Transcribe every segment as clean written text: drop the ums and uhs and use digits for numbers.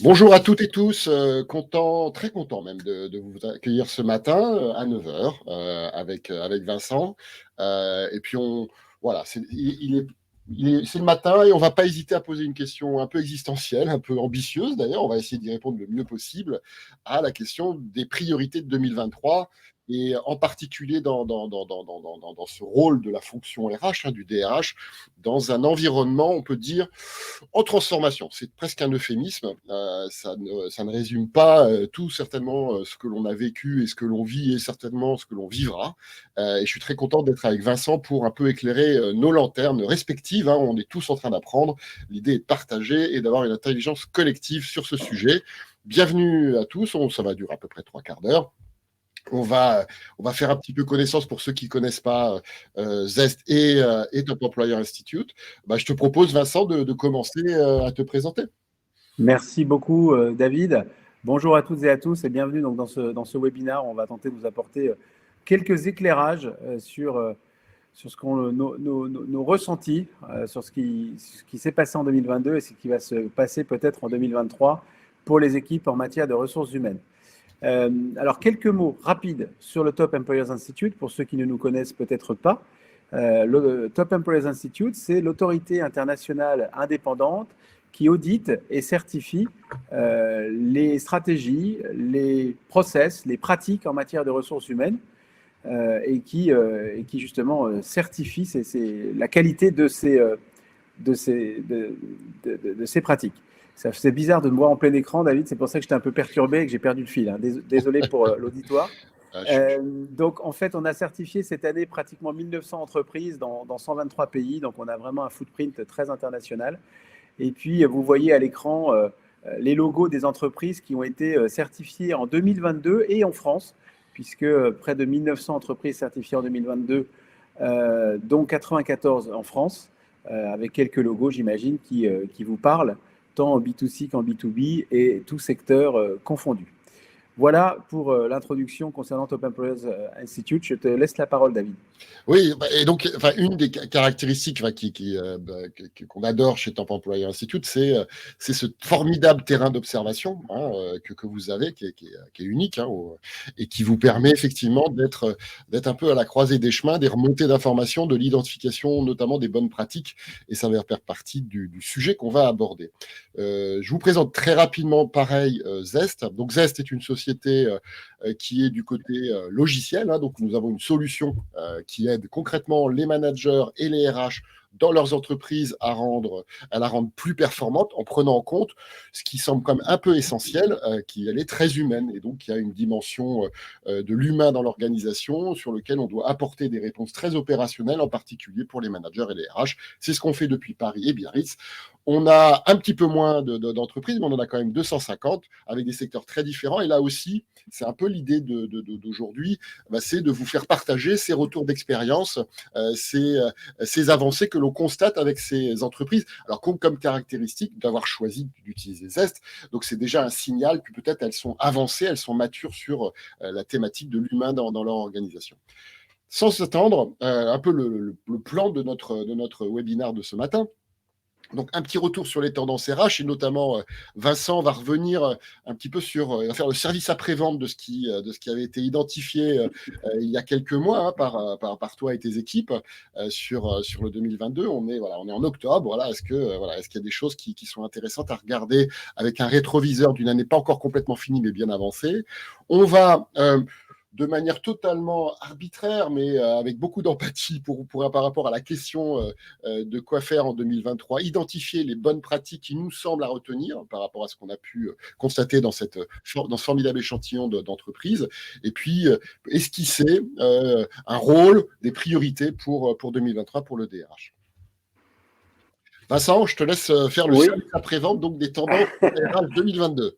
Bonjour à toutes et tous, très content même de vous accueillir ce matin à 9 heures avec Vincent. Et puis voilà, c'est le matin et on va pas hésiter à poser une question un peu existentielle, un peu ambitieuse d'ailleurs. On va essayer d'y répondre le mieux possible à la question des priorités de 2023 et en particulier dans ce rôle de la fonction RH, du DRH, dans un environnement, on peut dire, en transformation. C'est presque un euphémisme. Ça ne résume pas tout certainement ce que l'on a vécu et ce que l'on vit et certainement ce que l'on vivra. Et je suis très content d'être avec Vincent pour un peu éclairer nos lanternes respectives. On est tous en train d'apprendre. L'idée est de partager et d'avoir une intelligence collective sur ce sujet. Bienvenue à tous. Ça va durer à peu près 3/4 d'heure. On va faire un petit peu connaissance pour ceux qui ne connaissent pas Zest et Top Employer Institute. Je te propose, Vincent, de commencer à te présenter. Merci beaucoup, David. Bonjour à toutes et à tous et bienvenue donc, dans ce webinaire. On va tenter de vous apporter quelques éclairages sur nos ressentis, sur ce qui s'est passé en 2022 et ce qui va se passer peut-être en 2023 pour les équipes en matière de ressources humaines. Alors, quelques mots rapides sur le Top Employers Institute pour ceux qui ne nous connaissent peut-être pas. Le Top Employers Institute, c'est l'autorité internationale indépendante qui audite et certifie les stratégies, les process, les pratiques en matière de ressources humaines et qui justement certifie la qualité de ces pratiques. C'est bizarre de me voir en plein écran, David, c'est pour ça que j'étais un peu perturbé et que j'ai perdu le fil. Désolé pour l'auditoire. Donc, en fait, on a certifié cette année pratiquement 1900 entreprises dans 123 pays. Donc, on a vraiment un footprint très international. Et puis, vous voyez à l'écran les logos des entreprises qui ont été certifiées en 2022 et en France, puisque près de 1900 entreprises certifiées en 2022, dont 94 en France, avec quelques logos, j'imagine, qui vous parlent, tant en B2C qu'en B2B et tout secteur confondu. Voilà pour l'introduction concernant Top Employers Institute. Je te laisse la parole, David. Oui, et donc, une des caractéristiques qu'on adore chez Top Employer Institute, c'est ce formidable terrain d'observation que vous avez, qui est unique, et qui vous permet effectivement d'être un peu à la croisée des chemins, des remontées d'informations, de l'identification notamment des bonnes pratiques, et ça va faire partie du sujet qu'on va aborder. Je vous présente très rapidement, pareil, Zest. Donc, Zest est une société qui est du côté logiciel. Donc, nous avons une solution qui aide concrètement les managers et les RH dans leurs entreprises à la rendre plus performante en prenant en compte ce qui semble quand même un peu essentiel, qu'elle est très humaine et donc il y a une dimension de l'humain dans l'organisation sur lequel on doit apporter des réponses très opérationnelles, en particulier pour les managers et les RH. C'est ce qu'on fait depuis Paris et Biarritz. On a un petit peu moins d'entreprises, mais on en a quand même 250 avec des secteurs très différents. Et là aussi, c'est un peu l'idée d'aujourd'hui, c'est de vous faire partager ces retours d'expérience, ces avancées que l'on constate avec ces entreprises. Alors, comme caractéristique d'avoir choisi d'utiliser Zest, donc c'est déjà un signal que peut-être elles sont avancées, elles sont matures sur la thématique de l'humain dans leur organisation. Sans s'attendre, un peu le plan de notre webinaire de ce matin. Donc, un petit retour sur les tendances RH et notamment Vincent va revenir un petit peu va faire le service après-vente de ce qui avait été identifié il y a quelques mois par toi et tes équipes sur le 2022. On est en octobre. Est-ce qu'il y a des choses qui sont intéressantes à regarder avec un rétroviseur d'une année pas encore complètement finie mais bien avancée? On va de manière totalement arbitraire, mais avec beaucoup d'empathie par rapport à la question de quoi faire en 2023, identifier les bonnes pratiques qui nous semblent à retenir par rapport à ce qu'on a pu constater dans ce formidable échantillon d'entreprises, et puis esquisser un rôle, des priorités pour 2023 pour le DRH. Vincent, je te laisse faire le service après-vente donc des tendances RH 2022.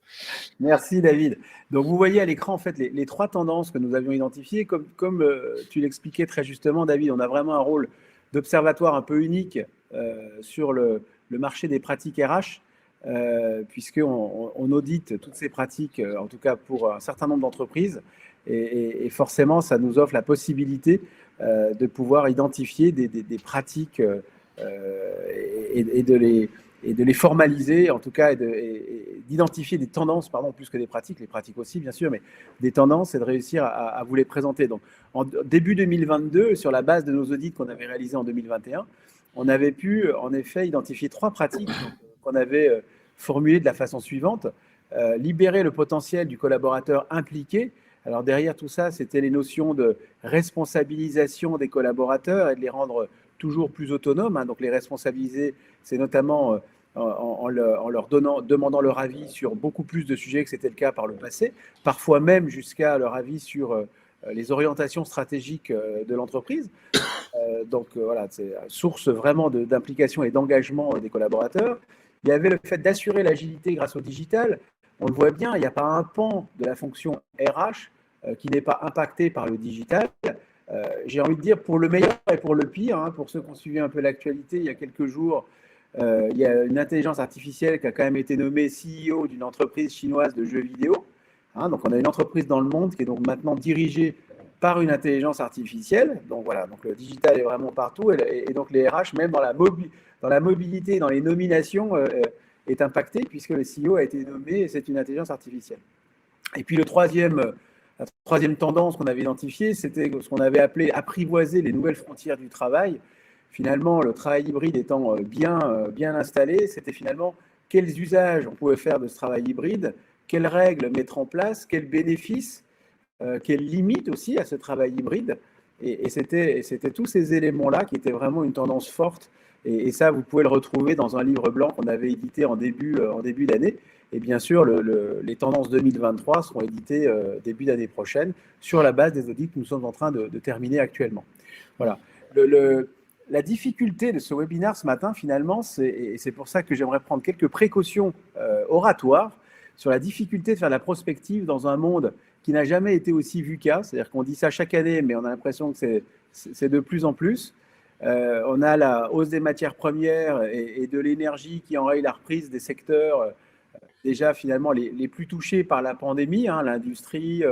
Merci David. Donc vous voyez à l'écran en fait les trois tendances que nous avions identifiées. Comme tu l'expliquais très justement, David, on a vraiment un rôle d'observatoire un peu unique sur le marché des pratiques RH, puisqu'on audite toutes ces pratiques, en tout cas pour un certain nombre d'entreprises, et forcément ça nous offre la possibilité de pouvoir identifier des pratiques et de et de les formaliser, en tout cas, et d'identifier des tendances, pardon, plus que des pratiques, les pratiques aussi, bien sûr, mais des tendances et de réussir à vous les présenter. Donc, en début 2022, sur la base de nos audits qu'on avait réalisés en 2021, on avait pu, en effet, identifier 3 pratiques qu'on avait formulées de la façon suivante. Libérer le potentiel du collaborateur impliqué. Alors, derrière tout ça, c'était les notions de responsabilisation des collaborateurs et de les rendre toujours plus autonomes. Donc, les responsabiliser, c'est notamment en leur demandant leur avis sur beaucoup plus de sujets que c'était le cas par le passé, parfois même jusqu'à leur avis sur les orientations stratégiques de l'entreprise. Donc voilà, c'est source vraiment d'implication et d'engagement des collaborateurs. Il y avait le fait d'assurer l'agilité grâce au digital. On le voit bien, il n'y a pas un pan de la fonction RH qui n'est pas impacté par le digital. J'ai envie de dire pour le meilleur et pour le pire. Pour ceux qui ont suivi un peu l'actualité, il y a quelques jours, il y a une intelligence artificielle qui a quand même été nommée CEO d'une entreprise chinoise de jeux vidéo. Donc on a une entreprise dans le monde qui est donc maintenant dirigée par une intelligence artificielle. Donc voilà, donc le digital est vraiment partout et donc les RH, même dans la mobilité, dans les nominations, est impacté puisque le CEO a été nommé et c'est une intelligence artificielle. Et puis la troisième tendance qu'on avait identifiée, c'était ce qu'on avait appelé apprivoiser les nouvelles frontières du travail. Finalement, le travail hybride étant bien installé, c'était finalement quels usages on pouvait faire de ce travail hybride, quelles règles mettre en place, quels bénéfices, quelles limites aussi à ce travail hybride. Et c'était tous ces éléments-là qui étaient vraiment une tendance forte. Et ça, vous pouvez le retrouver dans un livre blanc qu'on avait édité en début d'année. Et bien sûr, les tendances 2023 seront éditées début d'année prochaine sur la base des audits que nous sommes en train de terminer actuellement. Voilà. La difficulté de ce webinaire ce matin, finalement, et c'est pour ça que j'aimerais prendre quelques précautions oratoires sur la difficulté de faire de la prospective dans un monde qui n'a jamais été aussi VUCA. C'est-à-dire qu'on dit ça chaque année, mais on a l'impression que c'est de plus en plus. On a la hausse des matières premières et de l'énergie qui enraye la reprise des secteurs déjà finalement les plus touchés par la pandémie, l'industrie,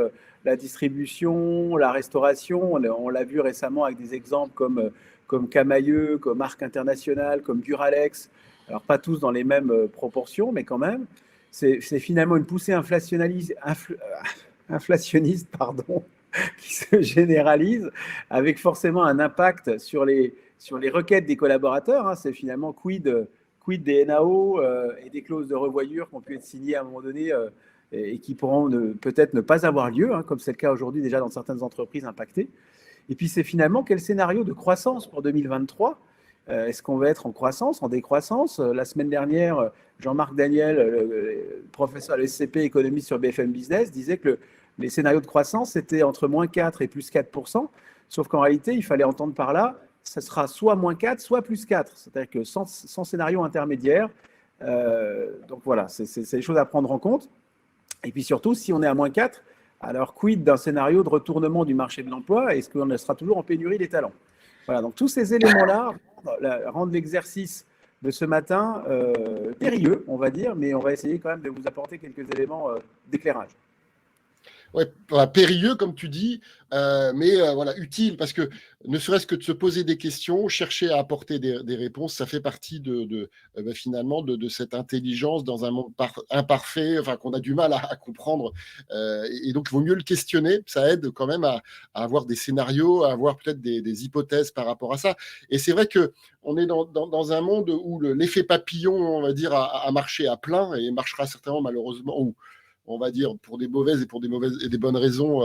la distribution, la restauration. On l'a vu récemment avec des exemples comme Camaïeu, comme Arc International, comme Duralex. Alors pas tous dans les mêmes proportions, mais quand même. C'est finalement une poussée inflationniste qui se généralise, avec forcément un impact sur les requêtes des collaborateurs. C'est finalement quid des NAO et des clauses de revoyure qui ont pu être signées à un moment donné et qui pourront peut-être ne pas avoir lieu, comme c'est le cas aujourd'hui déjà dans certaines entreprises impactées. Et puis c'est finalement quel scénario de croissance pour 2023 ? Est-ce qu'on va être en croissance, en décroissance ? La semaine dernière, Jean-Marc Daniel, professeur à l'ESCP, économiste sur BFM Business, disait que les scénarios de croissance étaient entre moins 4 et plus 4%, sauf qu'en réalité, il fallait entendre par là, ça sera soit moins 4, soit plus 4, c'est-à-dire que sans scénario intermédiaire. Donc voilà, c'est des choses à prendre en compte. Et puis surtout, si on est à moins 4, alors quid d'un scénario de retournement du marché de l'emploi ? Est-ce qu'on sera toujours en pénurie des talents ? Voilà, donc tous ces éléments-là rendent l'exercice de ce matin périlleux, on va dire, mais on va essayer quand même de vous apporter quelques éléments d'éclairage. Ouais, périlleux, comme tu dis, mais voilà, utile, parce que ne serait-ce que de se poser des questions, chercher à apporter des réponses, ça fait partie finalement de cette intelligence dans un monde imparfait, qu'on a du mal à comprendre. Et donc, il vaut mieux le questionner, ça aide quand même à avoir des scénarios, à avoir peut-être des hypothèses par rapport à ça. Et c'est vrai qu'on est dans un monde où l'effet papillon, on va dire, a marché à plein et marchera certainement malheureusement, ou on va dire, pour des mauvaises et des bonnes raisons,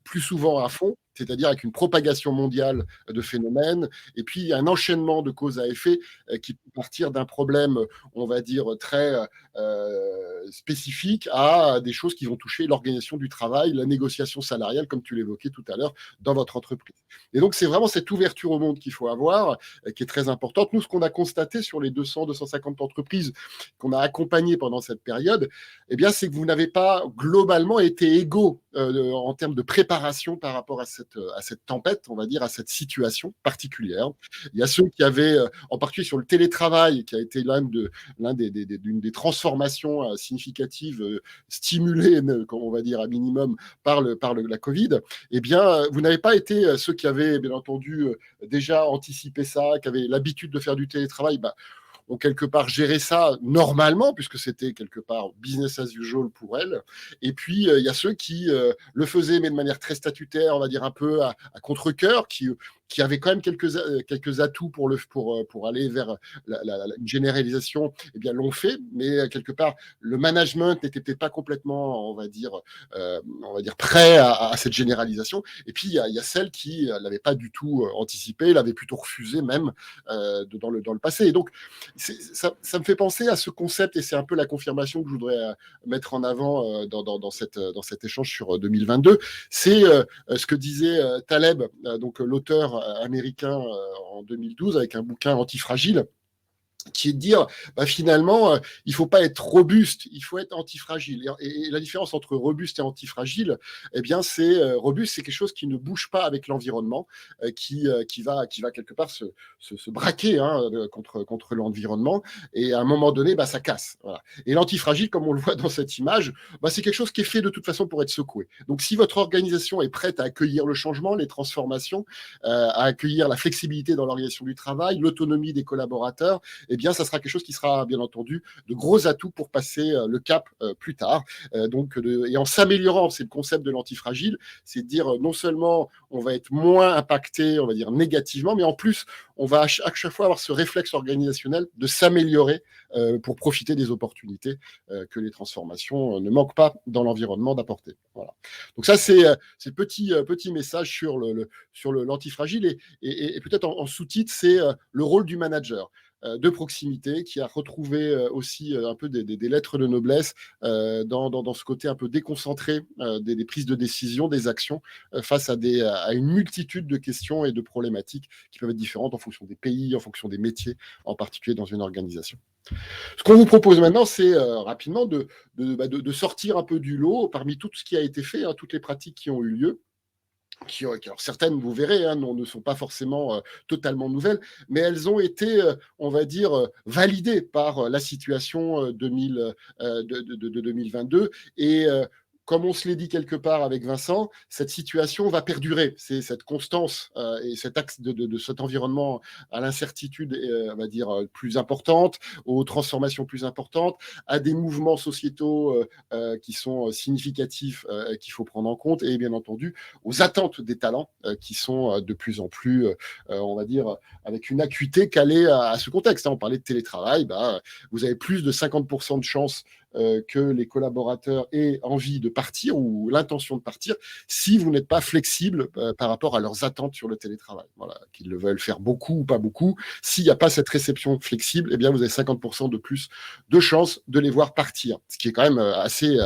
plus souvent à fond, c'est-à-dire avec une propagation mondiale de phénomènes, et puis un enchaînement de cause à effet qui peut partir d'un problème, on va dire, très spécifique à des choses qui vont toucher l'organisation du travail, la négociation salariale, comme tu l'évoquais tout à l'heure, dans votre entreprise. Et donc, c'est vraiment cette ouverture au monde qu'il faut avoir, qui est très importante. Nous, ce qu'on a constaté sur les 200-250 entreprises qu'on a accompagnées pendant cette période, eh bien, c'est que vous n'avez pas globalement été égaux en termes de préparation par rapport à cette tempête, on va dire, à cette situation particulière. Il y a ceux qui avaient, en particulier sur le télétravail, qui a été d'une des transformations significatives stimulées, comme on va dire, à minimum, par la Covid. Eh bien, vous n'avez pas été ceux qui avaient, bien entendu, déjà anticipé ça, qui avaient l'habitude de faire du télétravail. ont quelque part géré ça normalement, puisque c'était quelque part business as usual pour elles. Et puis, il y a ceux qui le faisaient, mais de manière très statutaire, on va dire un peu à contre-cœur, qui avaient quand même quelques atouts pour aller vers une généralisation, eh bien, l'ont fait, mais quelque part, le management n'était peut-être pas complètement, on va dire prêt à cette généralisation. Et puis, il y a celles qui ne l'avaient pas du tout anticipé, l'avaient plutôt refusé même dans le passé. Et donc, ça me fait penser à ce concept, et c'est un peu la confirmation que je voudrais mettre en avant dans cet échange sur 2022. C'est ce que disait Taleb, donc l'auteur américain en 2012, avec un bouquin Antifragile, qui est de dire, finalement, il ne faut pas être robuste, il faut être antifragile. Et la différence entre robuste et antifragile, eh bien, robuste, c'est quelque chose qui ne bouge pas avec l'environnement, qui va quelque part se braquer contre l'environnement, et à un moment donné, ça casse. Voilà. Et l'antifragile, comme on le voit dans cette image, c'est quelque chose qui est fait de toute façon pour être secoué. Donc, si votre organisation est prête à accueillir le changement, les transformations, à accueillir la flexibilité dans l'organisation du travail, l'autonomie des collaborateurs, eh bien, ça sera quelque chose qui sera, bien entendu, de gros atouts pour passer le cap plus tard. Et en s'améliorant, c'est le concept de l'antifragile, c'est de dire non seulement on va être moins impacté, on va dire négativement, mais en plus, on va à chaque fois avoir ce réflexe organisationnel de s'améliorer pour profiter des opportunités que les transformations ne manquent pas dans l'environnement d'apporter. Voilà. Donc ça, c'est le petit message sur l'antifragile. Et peut-être en sous-titre, c'est le rôle du manager de proximité, qui a retrouvé aussi un peu des lettres de noblesse dans ce côté un peu déconcentré des prises de décision, des actions, face à une multitude de questions et de problématiques qui peuvent être différentes en fonction des pays, en fonction des métiers, en particulier dans une organisation. Ce qu'on vous propose maintenant, c'est rapidement de sortir un peu du lot parmi tout ce qui a été fait, toutes les pratiques qui ont eu lieu. Alors certaines, vous verrez, ne sont pas forcément totalement nouvelles, mais elles ont été, on va dire, validées par la situation de 2022. Et comme on se l'est dit quelque part avec Vincent, cette situation va perdurer. C'est cette constance et cet axe de cet environnement à l'incertitude, on va dire, plus importante, aux transformations plus importantes, à des mouvements sociétaux qui sont significatifs, qu'il faut prendre en compte, et bien entendu, aux attentes des talents qui sont de plus en plus, on va dire, avec une acuité calée à ce contexte. On parlait de télétravail, vous avez plus de 50% de chances que les collaborateurs aient envie de partir ou l'intention de partir si vous n'êtes pas flexible par rapport à leurs attentes sur le télétravail. Voilà, qu'ils le veulent faire beaucoup ou pas beaucoup. S'il n'y a pas cette réception flexible, eh bien, vous avez 50% de plus de chances de les voir partir. Ce qui est quand même assez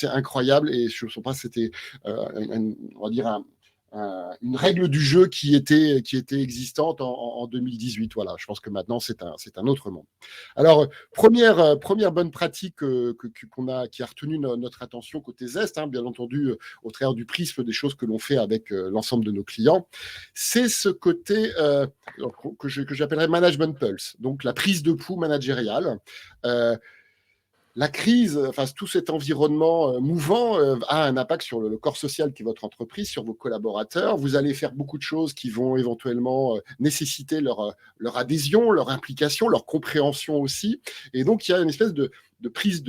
incroyable, et je ne sais pas, c'était, on va dire, une règle du jeu qui était existante en 2018. Voilà, je pense que maintenant, c'est un autre monde. Alors, première bonne pratique qui a retenu notre attention côté Zest, bien entendu, au travers du prisme des choses que l'on fait avec l'ensemble de nos clients, c'est ce côté que j'appellerais management pulse, donc la prise de pouls managériale. La crise, tout cet environnement mouvant a un impact sur le corps social qui est votre entreprise, sur vos collaborateurs. Vous allez faire beaucoup de choses qui vont éventuellement nécessiter leur adhésion, leur implication, leur compréhension aussi. Et donc, il y a une espèce de prise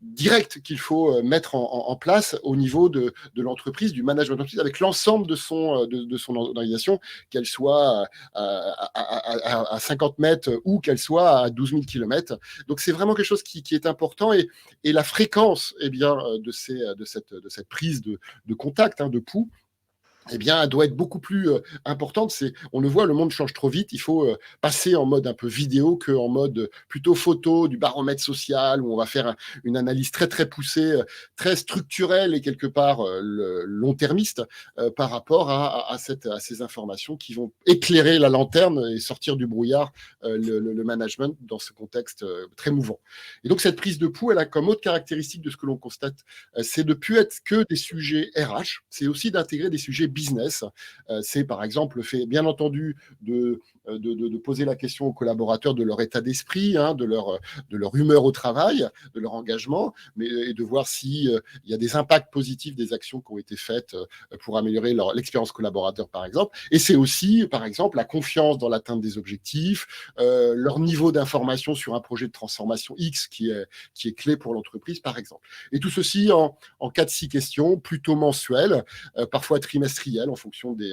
directe qu'il faut mettre en place au niveau de l'entreprise, du management d'entreprise, avec l'ensemble de son organisation, qu'elle soit à 50 mètres ou qu'elle soit à 12 000 kilomètres. Donc, c'est vraiment quelque chose qui est important, et la fréquence de cette prise de contact, de pouls, eh bien, elle doit être beaucoup plus importante. On le voit, le monde change trop vite. Il faut passer en mode un peu vidéo qu'en mode plutôt photo, du baromètre social, où on va faire une analyse très, très poussée, très structurelle et quelque part long-termiste par rapport à ces informations qui vont éclairer la lanterne et sortir du brouillard le management dans ce contexte très mouvant. Et donc, cette prise de pouls, elle a comme autre caractéristique de ce que l'on constate, c'est de ne plus être que des sujets RH, c'est aussi d'intégrer des sujets business. C'est par exemple le fait, bien entendu, de de poser la question aux collaborateurs de leur état d'esprit, hein, de leur humeur au travail, de leur engagement, et de voir s'il y a des impacts positifs des actions qui ont été faites pour améliorer l'expérience collaborateur, par exemple. Et c'est aussi, par exemple, la confiance dans l'atteinte des objectifs, leur niveau d'information sur un projet de transformation X qui est clé pour l'entreprise, par exemple. Et tout ceci en 4-6 questions, plutôt mensuelles, parfois trimestrielles, en fonction des...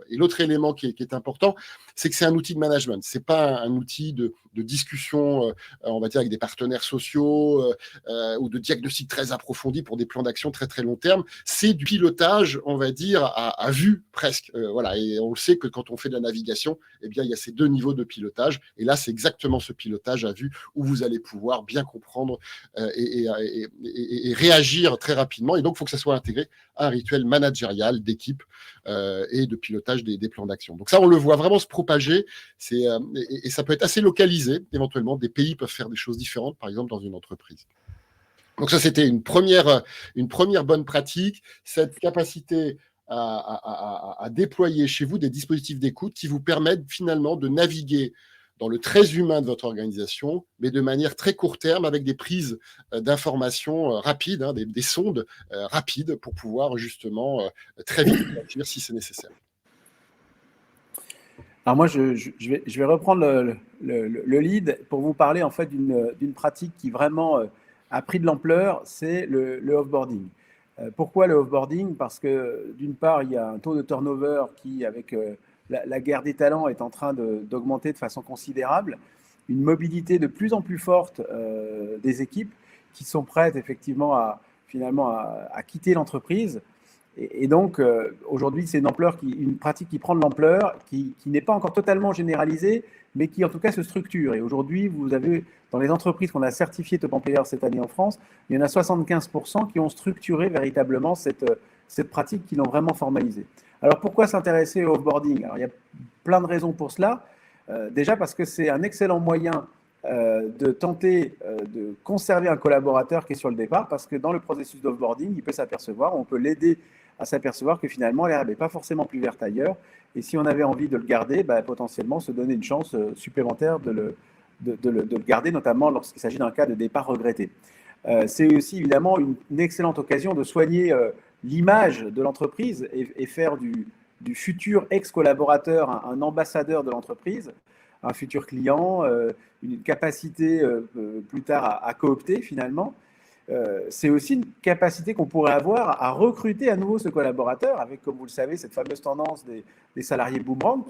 Et l'autre élément qui est important, c'est que c'est un outil de management. C'est pas un outil de discussion, on va dire, avec des partenaires sociaux ou de diagnostic très approfondi pour des plans d'action très, très long terme. C'est du pilotage, on va dire, à vue, presque. Voilà. Et on le sait que quand on fait de la navigation, eh bien, il y a ces 2 niveaux de pilotage. Et là, c'est exactement ce pilotage à vue où vous allez pouvoir bien comprendre et réagir très rapidement. Et donc, il faut que ça soit intégré à un rituel managérial d'équipe et de pilotage des plans d'action. Donc ça, on le voit vraiment se propager. Et ça peut être assez localisé, éventuellement. Des pays peuvent faire des choses différentes, par exemple, dans une entreprise. Donc ça, c'était une première bonne pratique, cette capacité à déployer chez vous des dispositifs d'écoute qui vous permettent finalement de naviguer dans le très humain de votre organisation, mais de manière très court terme, avec des prises d'informations rapides, hein, des sondes rapides pour pouvoir justement très vite agir si c'est nécessaire. Alors moi, je vais reprendre le lead pour vous parler en fait d'une pratique qui vraiment a pris de l'ampleur, c'est le offboarding. Pourquoi le offboarding? Parce que d'une part, il y a un taux de turnover qui, avec la guerre des talents, est en train d'augmenter de façon considérable, une mobilité de plus en plus forte des équipes qui sont prêtes effectivement à quitter l'entreprise. Et donc, aujourd'hui, c'est une pratique qui prend de l'ampleur, qui n'est pas encore totalement généralisée, mais qui en tout cas se structure. Et aujourd'hui, vous avez, dans les entreprises qu'on a certifiées Top Employer cette année en France, il y en a 75% qui ont structuré véritablement cette pratique, qui l'ont vraiment formalisée. Alors, pourquoi s'intéresser au offboarding? Alors, il y a plein de raisons pour cela. Déjà parce que c'est un excellent moyen de tenter de conserver un collaborateur qui est sur le départ, parce que dans le processus d'offboarding, il peut s'apercevoir, on peut l'aider à s'apercevoir que finalement l'herbe n'est pas forcément plus verte ailleurs, et si on avait envie de le garder, potentiellement se donner une chance supplémentaire de le garder, notamment lorsqu'il s'agit d'un cas de départ regretté. C'est aussi évidemment une excellente occasion de soigner l'image de l'entreprise et faire du futur ex-collaborateur un ambassadeur de l'entreprise, un futur client, une capacité plus tard à coopter finalement. C'est aussi une capacité qu'on pourrait avoir à recruter à nouveau ce collaborateur avec, comme vous le savez, cette fameuse tendance des salariés boomerang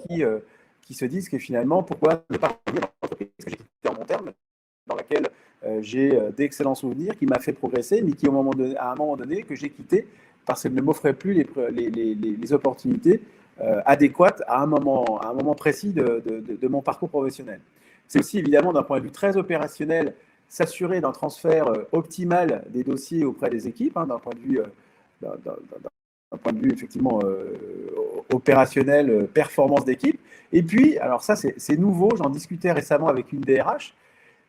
qui se disent que finalement, pourquoi ne pas revenir dans l'entreprise que j'ai quittée en bon terme, dans laquelle j'ai d'excellents souvenirs, qui m'a fait progresser, mais qui, à un moment donné, que j'ai quitté parce qu'elle ne m'offrait plus les opportunités adéquates à un moment précis de mon parcours professionnel. C'est aussi évidemment d'un point de vue très opérationnel, s'assurer d'un transfert optimal des dossiers auprès des équipes, hein, d'un point de vue effectivement opérationnel, performance d'équipe. Et puis, alors ça c'est nouveau, j'en discutais récemment avec une DRH,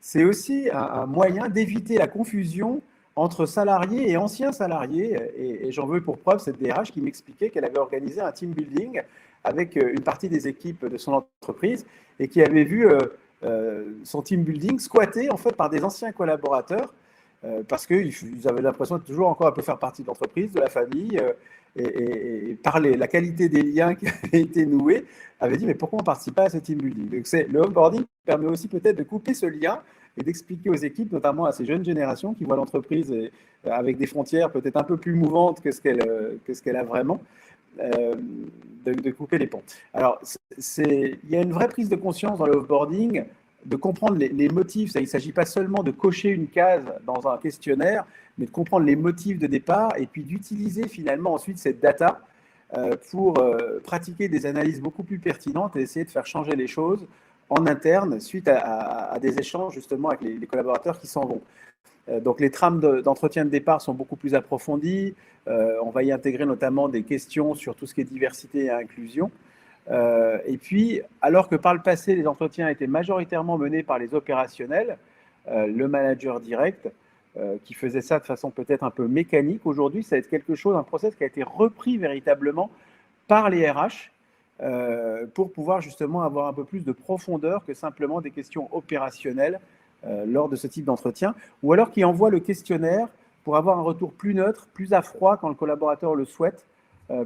c'est aussi un moyen d'éviter la confusion entre salariés et anciens salariés. Et j'en veux pour preuve cette DRH qui m'expliquait qu'elle avait organisé un team building avec une partie des équipes de son entreprise et qui avait vu son team building squatté en fait par des anciens collaborateurs parce qu'ils avaient l'impression de toujours encore un peu faire partie de l'entreprise, de la famille, et par la qualité des liens qui avaient été noués, avait dit mais pourquoi on ne participe pas à ce team building? Donc le onboarding permet aussi peut-être de couper ce lien et d'expliquer aux équipes, notamment à ces jeunes générations qui voient l'entreprise avec des frontières peut-être un peu plus mouvantes que ce qu'elle a vraiment, de couper les ponts. Alors, il y a une vraie prise de conscience dans le offboarding, de comprendre les motifs. Il ne s'agit pas seulement de cocher une case dans un questionnaire, mais de comprendre les motifs de départ et puis d'utiliser finalement ensuite cette data pour pratiquer des analyses beaucoup plus pertinentes et essayer de faire changer les choses en interne suite à des échanges justement avec les collaborateurs qui s'en vont. Donc les trames d'entretien de départ sont beaucoup plus approfondies. On va y intégrer notamment des questions sur tout ce qui est diversité et inclusion. Et puis, alors que par le passé, les entretiens étaient majoritairement menés par les opérationnels, le manager direct, qui faisait ça de façon peut-être un peu mécanique, aujourd'hui, ça va être quelque chose, un process qui a été repris véritablement par les RH pour pouvoir justement avoir un peu plus de profondeur que simplement des questions opérationnelles lors de ce type d'entretien, ou alors qui envoie le questionnaire pour avoir un retour plus neutre, plus à froid quand le collaborateur le souhaite,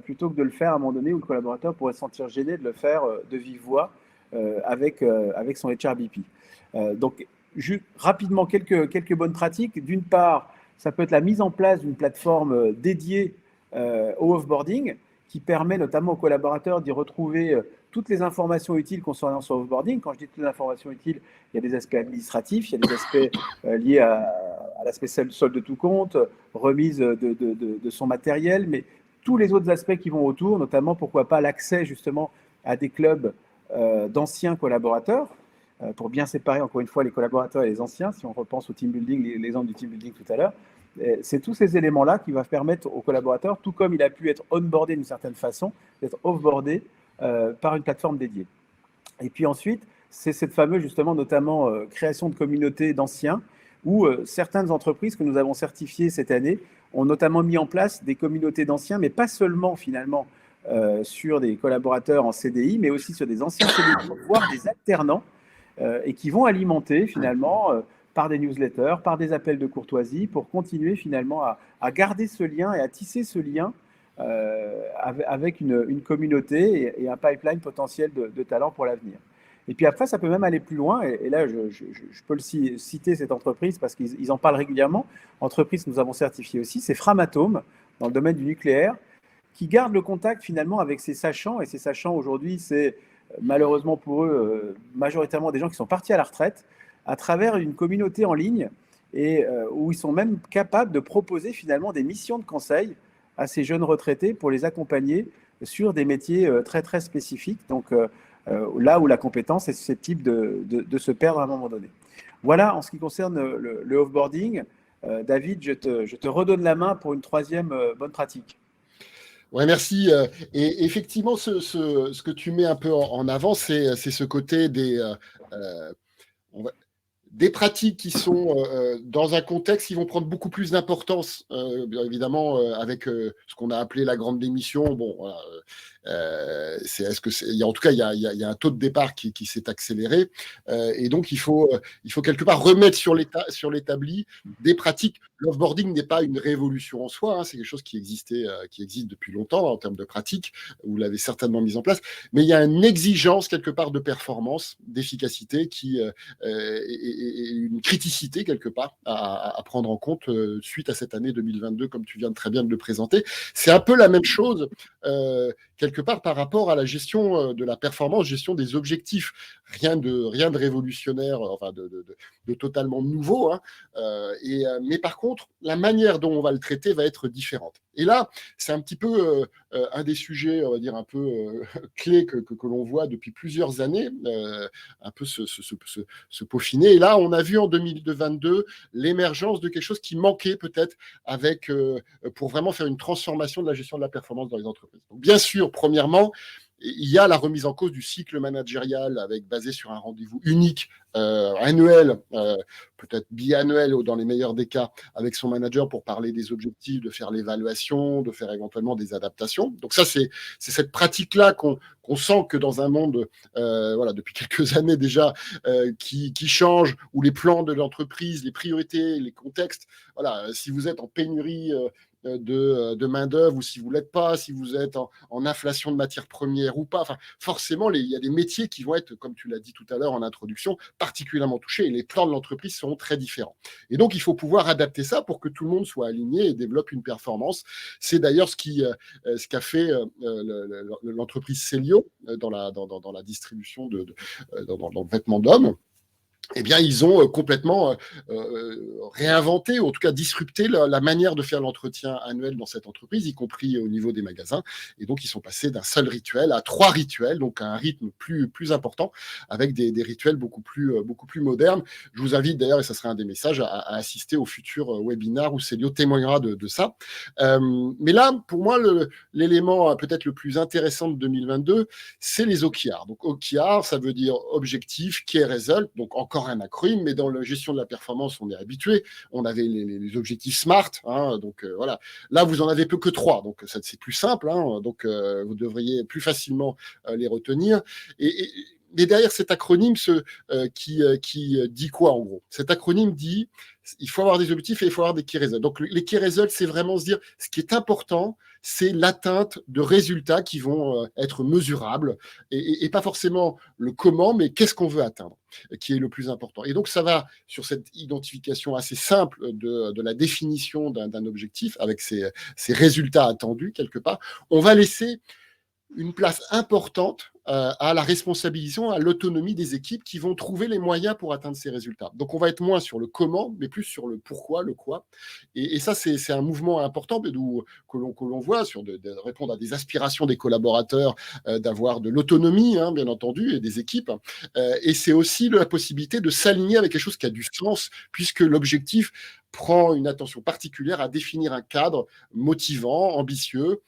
plutôt que de le faire à un moment donné où le collaborateur pourrait se sentir gêné de le faire de vive voix avec son HRBP. Donc, rapidement, quelques bonnes pratiques. D'une part, ça peut être la mise en place d'une plateforme dédiée au offboarding, qui permet notamment aux collaborateurs d'y retrouver toutes les informations utiles concernant son offboarding. Quand je dis toutes les informations utiles, il y a des aspects administratifs, il y a des aspects liés à l'aspect solde de tout compte, remise de son matériel, mais tous les autres aspects qui vont autour, notamment, pourquoi pas, l'accès justement à des clubs d'anciens collaborateurs, pour bien séparer encore une fois les collaborateurs et les anciens, si on repense au team building, l'exemple du team building tout à l'heure. C'est tous ces éléments-là qui vont permettre aux collaborateurs, tout comme il a pu être onboardé d'une certaine façon, d'être offboardé par une plateforme dédiée. Et puis ensuite, c'est cette fameuse, justement, notamment création de communautés d'anciens, où certaines entreprises que nous avons certifiées cette année ont notamment mis en place des communautés d'anciens, mais pas seulement finalement sur des collaborateurs en CDI, mais aussi sur des anciens CDI, voire des alternants, et qui vont alimenter finalement par des newsletters, par des appels de courtoisie, pour continuer finalement à garder ce lien et à tisser ce lien avec une communauté et un pipeline potentiel de talents pour l'avenir. Et puis après, ça peut même aller plus loin, et là, je peux citer cette entreprise parce qu'ils en parlent régulièrement. Entreprise que nous avons certifiée aussi, c'est Framatome, dans le domaine du nucléaire, qui garde le contact finalement avec ses sachants, et ces sachants aujourd'hui, c'est malheureusement pour eux, majoritairement des gens qui sont partis à la retraite, à travers une communauté en ligne, et où ils sont même capables de proposer finalement des missions de conseil à ces jeunes retraités pour les accompagner sur des métiers très très spécifiques, donc là où la compétence est susceptible de se perdre à un moment donné. Voilà en ce qui concerne le offboarding. David, je te redonne la main pour une troisième bonne pratique. Ouais, merci. Et effectivement, ce que tu mets un peu en avant, c'est ce côté des pratiques qui sont dans un contexte qui vont prendre beaucoup plus d'importance, bien évidemment, avec ce qu'on a appelé la grande démission. Bon, voilà, en tout cas, il y a un taux de départ qui s'est accéléré, et donc il faut quelque part remettre sur l'établi des pratiques. L'offboarding n'est pas une révolution en soi, hein, c'est quelque chose qui existe depuis longtemps en termes de pratiques. Vous l'avez certainement mis en place, mais il y a une exigence quelque part de performance, d'efficacité qui et une criticité quelque part à prendre en compte suite à cette année 2022, comme tu viens très bien de le présenter. C'est un peu la même chose quelque part par rapport à la gestion de la performance, gestion des objectifs. Rien de révolutionnaire, enfin de totalement nouveau, hein. Mais par contre, la manière dont on va le traiter va être différente. Et là, c'est un petit peu un des sujets, on va dire, un peu clés que l'on voit depuis plusieurs années, un peu se peaufiner. Et là, on a vu en 2022 l'émergence de quelque chose qui manquait peut-être pour vraiment faire une transformation de la gestion de la performance dans les entreprises. Donc, bien sûr, premièrement, il y a la remise en cause du cycle managérial basé sur un rendez-vous unique, annuel, peut-être biannuel dans les meilleurs des cas, avec son manager pour parler des objectifs, de faire l'évaluation, de faire éventuellement des adaptations. Donc ça, c'est cette pratique-là qu'on sent que dans un monde, voilà, depuis quelques années déjà, qui change, où les plans de l'entreprise, les priorités, les contextes, voilà, si vous êtes en pénurie de main-d'œuvre, ou si vous ne l'êtes pas, si vous êtes en inflation de matières premières ou pas. Enfin, forcément, il y a des métiers qui vont être, comme tu l'as dit tout à l'heure en introduction, particulièrement touchés, et les plans de l'entreprise seront très différents. Et donc, il faut pouvoir adapter ça pour que tout le monde soit aligné et développe une performance. C'est d'ailleurs ce qu'a fait l'entreprise Célio dans la distribution dans le vêtement d'homme. Eh bien, ils ont complètement réinventé, ou en tout cas disrupté la manière de faire l'entretien annuel dans cette entreprise, y compris au niveau des magasins. Et donc, ils sont passés d'un seul rituel à 3 rituels, donc à un rythme plus important, avec des rituels beaucoup plus modernes. Je vous invite d'ailleurs, et ça sera un des messages, à assister au futur webinaire où Célio témoignera de ça. Mais là, pour moi, l'élément peut-être le plus intéressant de 2022, c'est les OKR. Donc, OKR, ça veut dire objectif, key result. Donc, encore encore un acronyme, mais dans la gestion de la performance, on est habitué. On avait les objectifs SMART, hein, donc voilà. Là, vous en avez peu que 3, donc ça, c'est plus simple, hein, donc vous devriez plus facilement les retenir. Mais derrière cet acronyme, qui dit quoi en gros? Cet acronyme dit il faut avoir des objectifs et il faut avoir des key results. Donc les key results, c'est vraiment se dire ce qui est important, c'est l'atteinte de résultats qui vont être mesurables et pas forcément le comment, mais qu'est-ce qu'on veut atteindre, qui est le plus important. Et donc ça va sur cette identification assez simple de la définition d'un objectif avec ses résultats attendus quelque part. On va laisser une place importante à la responsabilisation, à l'autonomie des équipes qui vont trouver les moyens pour atteindre ces résultats. Donc, on va être moins sur le comment, mais plus sur le pourquoi, le quoi. Et ça, c'est un mouvement important que l'on voit sur de répondre à des aspirations des collaborateurs, d'avoir de l'autonomie, hein, bien entendu, et des équipes. Et c'est aussi la possibilité de s'aligner avec quelque chose qui a du sens, puisque l'objectif prend une attention particulière à définir un cadre motivant, ambitieux,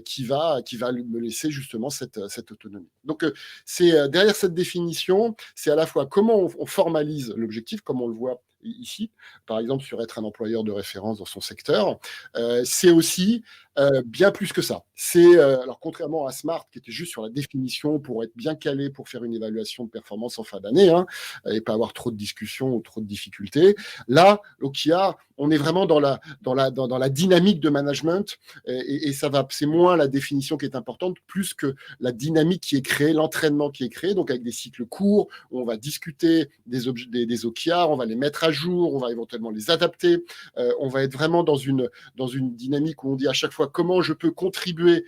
qui va me laisser justement cette autonomie. Donc, c'est derrière cette définition, c'est à la fois comment on formalise l'objectif, comme on le voit ici, par exemple sur être un employeur de référence dans son secteur. C'est aussi bien plus que ça. C'est, alors contrairement à Smart, qui était juste sur la définition pour être bien calé pour faire une évaluation de performance en fin d'année, hein, et pas avoir trop de discussions ou trop de difficultés. Là, OKR, on est vraiment dans la dynamique de management, et c'est moins la définition qui est importante, plus que la dynamique qui est créée, l'entraînement qui est créé, donc avec des cycles courts, où on va discuter des OKR, on va les mettre à jour, on va éventuellement les adapter, on va être vraiment dans une dynamique où on dit à chaque fois comment je peux contribuer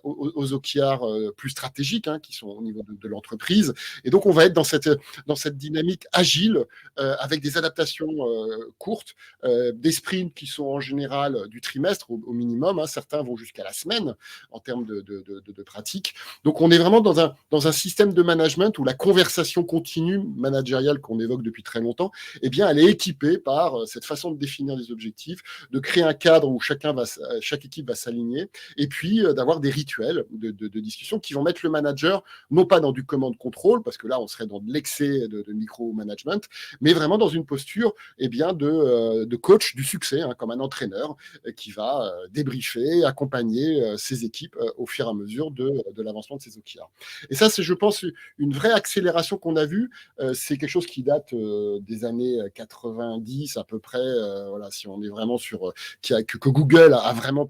aux OKR plus stratégiques, hein, qui sont au niveau de l'entreprise. Et donc, on va être dans cette dynamique agile, avec des adaptations courtes, des sprints qui sont en général du trimestre au minimum, hein. Certains vont jusqu'à la semaine en termes de pratique. Donc, on est vraiment dans un système de management où la conversation continue managériale qu'on évoque depuis très longtemps, eh bien, elle est équipée par cette façon de définir des objectifs, de créer un cadre où chaque équipe va s'aligner, et puis d'avoir des rituels de discussion qui vont mettre le manager, non pas dans du command-contrôle, parce que là, on serait dans de l'excès de micro-management, mais vraiment dans une posture de coach du succès, hein, comme un entraîneur qui va débriefer, accompagner ses équipes au fur et à mesure de l'avancement de ces OKR. Et ça, c'est, je pense, une vraie accélération qu'on a vue. C'est quelque chose qui date des années 90 à peu près, voilà, si on est vraiment sur que Google a vraiment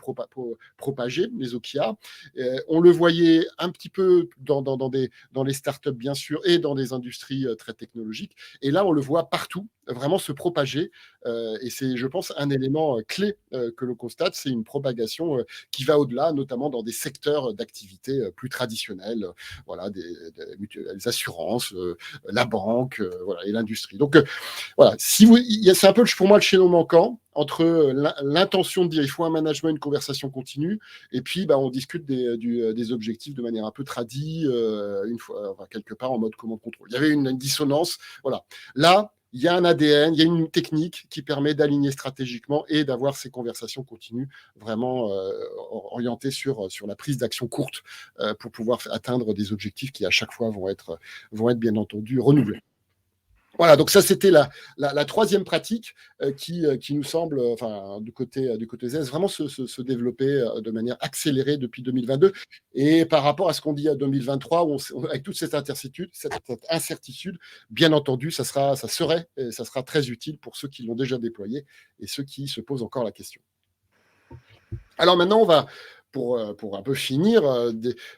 propagé les OKR. On le voyait un petit peu dans les startups, bien sûr, et dans des industries très technologiques. Et là, on le voit partout, vraiment se propager. Et c'est, je pense, un élément clé que l'on constate, c'est une propagation qui va au-delà, notamment dans des secteurs d'activité plus traditionnels, voilà, les assurances, la banque, voilà, et l'industrie. Donc, voilà, c'est un peu pour moi le chaînon manquant entre l'intention de dire il faut un management, une conversation continue, et puis on discute des objectifs de manière un peu tradie, une fois, enfin, quelque part en mode commande contrôle. Il y avait une dissonance. Voilà. Là, il y a un ADN, il y a une technique qui permet d'aligner stratégiquement et d'avoir ces conversations continues vraiment orientées sur la prise d'action courte pour pouvoir atteindre des objectifs qui à chaque fois vont être bien entendu renouvelés. Voilà, donc ça c'était la troisième pratique qui nous semble, enfin du côté ZES, vraiment se développer de manière accélérée depuis 2022. Et par rapport à ce qu'on dit à 2023, avec toute cette incertitude, bien entendu, ça sera très utile pour ceux qui l'ont déjà déployé et ceux qui se posent encore la question. Alors maintenant, on va, pour un peu finir,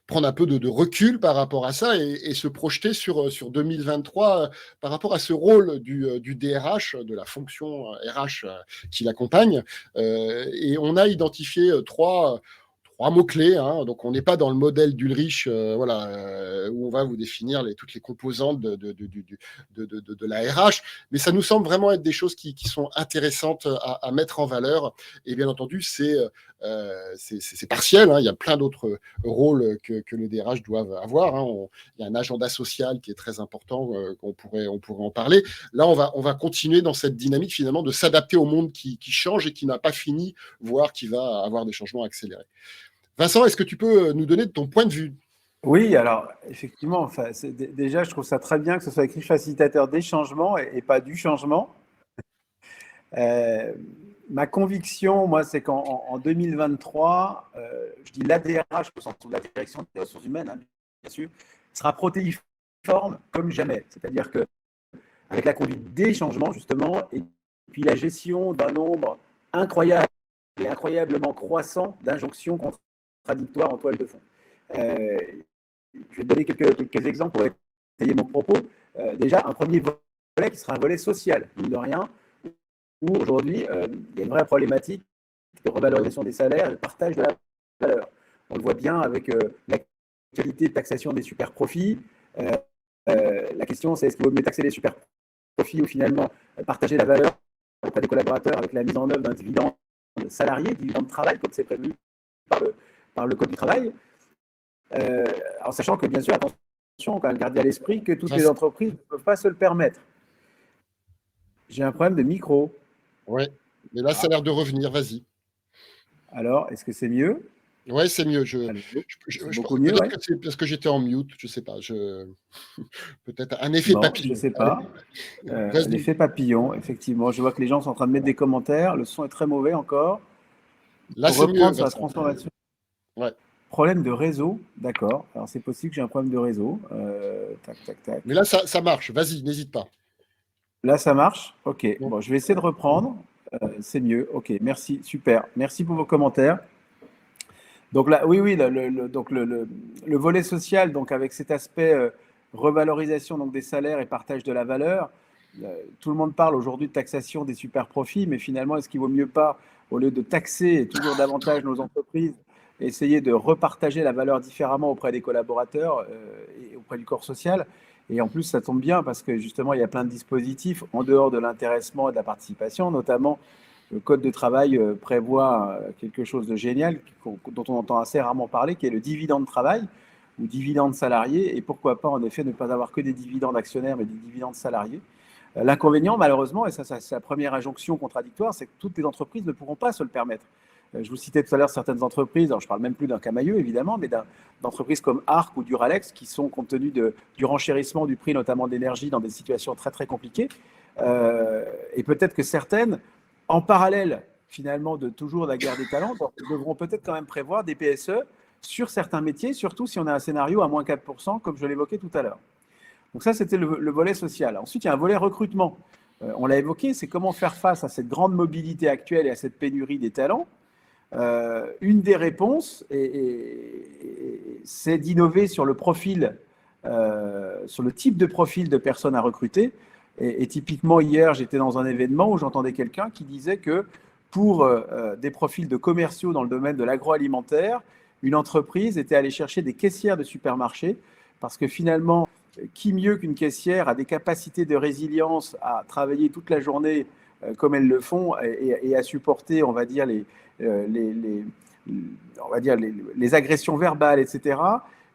prendre un peu de recul par rapport à ça et se projeter sur 2023 par rapport à ce rôle du DRH, de la fonction RH qui l'accompagne. Et on a identifié trois mots-clés, hein. Donc, on n'est pas dans le modèle d'Ulrich, voilà, où on va vous définir toutes les composantes de la RH, mais ça nous semble vraiment être des choses qui sont intéressantes à mettre en valeur. Et bien entendu, c'est partiel, hein. Il y a plein d'autres rôles que les DRH doivent avoir, hein. Il y a un agenda social qui est très important, on pourrait en parler. Là, on va continuer dans cette dynamique finalement de s'adapter au monde qui change et qui n'a pas fini, voire qui va avoir des changements accélérés. Vincent, est-ce que tu peux nous donner de ton point de vue? Oui, alors effectivement, enfin, déjà, je trouve ça très bien que ce soit écrit facilitateur des changements et pas du changement. Euh, Ma conviction, moi, c'est qu'en 2023, je dis l'ADRH, au sens de la direction des ressources humaines, hein, bien sûr, sera protéiforme comme jamais. C'est-à-dire que avec la conduite des changements, justement, et puis la gestion d'un nombre incroyable et incroyablement croissant d'injonctions contradictoires en toile de fond. Euh, je vais te donner quelques exemples pour étayer mon propos. Déjà, un premier volet qui sera un volet social, mine de rien, où aujourd'hui, il y a une vraie problématique de revalorisation des salaires et de partage de la valeur. On le voit bien avec la qualité de taxation des super profits. La question, c'est est-ce qu'il vaut mieux taxer les super profit ou finalement partager la valeur auprès des collaborateurs avec la mise en œuvre d'un dividende salarié, dividende de travail, comme c'est prévu par le Code du travail. En sachant que, bien sûr, attention, quand même, garder à l'esprit que toutes les entreprises ne peuvent pas se le permettre. J'ai un problème de micro. Ouais, mais là, ça a l'air de revenir, vas-y. Alors, est-ce que c'est mieux? Ouais, c'est mieux. Beaucoup mieux, peut-être ouais. que c'est parce que j'étais en mute, je sais pas. Peut-être un effet papillon. Je sais pas. L'effet papillon, effectivement. Je vois que les gens sont en train de mettre des commentaires. Le son est très mauvais encore. Là, Pour c'est mieux, reprendre sur la Vincent. transformation. Ouais. Problème de réseau, d'accord. Alors, c'est possible que j'ai un problème de réseau. Tac, tac, tac. Mais là, ça marche. Vas-y, n'hésite pas. Là, ça marche? Ok. Bon. Bon, je vais essayer de reprendre. C'est mieux. Ok, merci. Super. Merci pour vos commentaires. Donc là, oui, donc le volet social, donc avec cet aspect revalorisation donc des salaires et partage de la valeur, tout le monde parle aujourd'hui de taxation des super profits, mais finalement, est-ce qu'il vaut mieux pas, au lieu de taxer toujours davantage nos entreprises, essayer de repartager la valeur différemment auprès des collaborateurs et auprès du corps social? Et en plus, ça tombe bien parce que justement, il y a plein de dispositifs en dehors de l'intéressement et de la participation, notamment le Code de travail prévoit quelque chose de génial dont on entend assez rarement parler, qui est le dividende de travail ou dividende salarié. Et pourquoi pas, en effet, ne pas avoir que des dividendes actionnaires, mais des dividendes salariés. L'inconvénient, malheureusement, et ça c'est la première injonction contradictoire, c'est que toutes les entreprises ne pourront pas se le permettre. Je vous citais tout à l'heure certaines entreprises, alors je ne parle même plus d'un Camaïeu évidemment, mais d'entreprises comme Arc ou Duralex qui sont, compte tenu du renchérissement du prix notamment de l'énergie, dans des situations très très compliquées. Et peut-être que certaines, en parallèle finalement de toujours la guerre des talents, devront peut-être quand même prévoir des PSE sur certains métiers, surtout si on a un scénario à moins 4%, comme je l'évoquais tout à l'heure. Donc ça, c'était le volet social. Ensuite, il y a un volet recrutement. On l'a évoqué, c'est comment faire face à cette grande mobilité actuelle et à cette pénurie des talents. Une des réponses, c'est d'innover sur le profil, sur le type de profil de personnes à recruter. Et typiquement, hier, j'étais dans un événement où j'entendais quelqu'un qui disait que pour des profils de commerciaux dans le domaine de l'agroalimentaire, une entreprise était allée chercher des caissières de supermarché parce que finalement, qui mieux qu'une caissière a des capacités de résilience à travailler toute la journée comme elles le font et à supporter, on va dire, les agressions verbales, etc.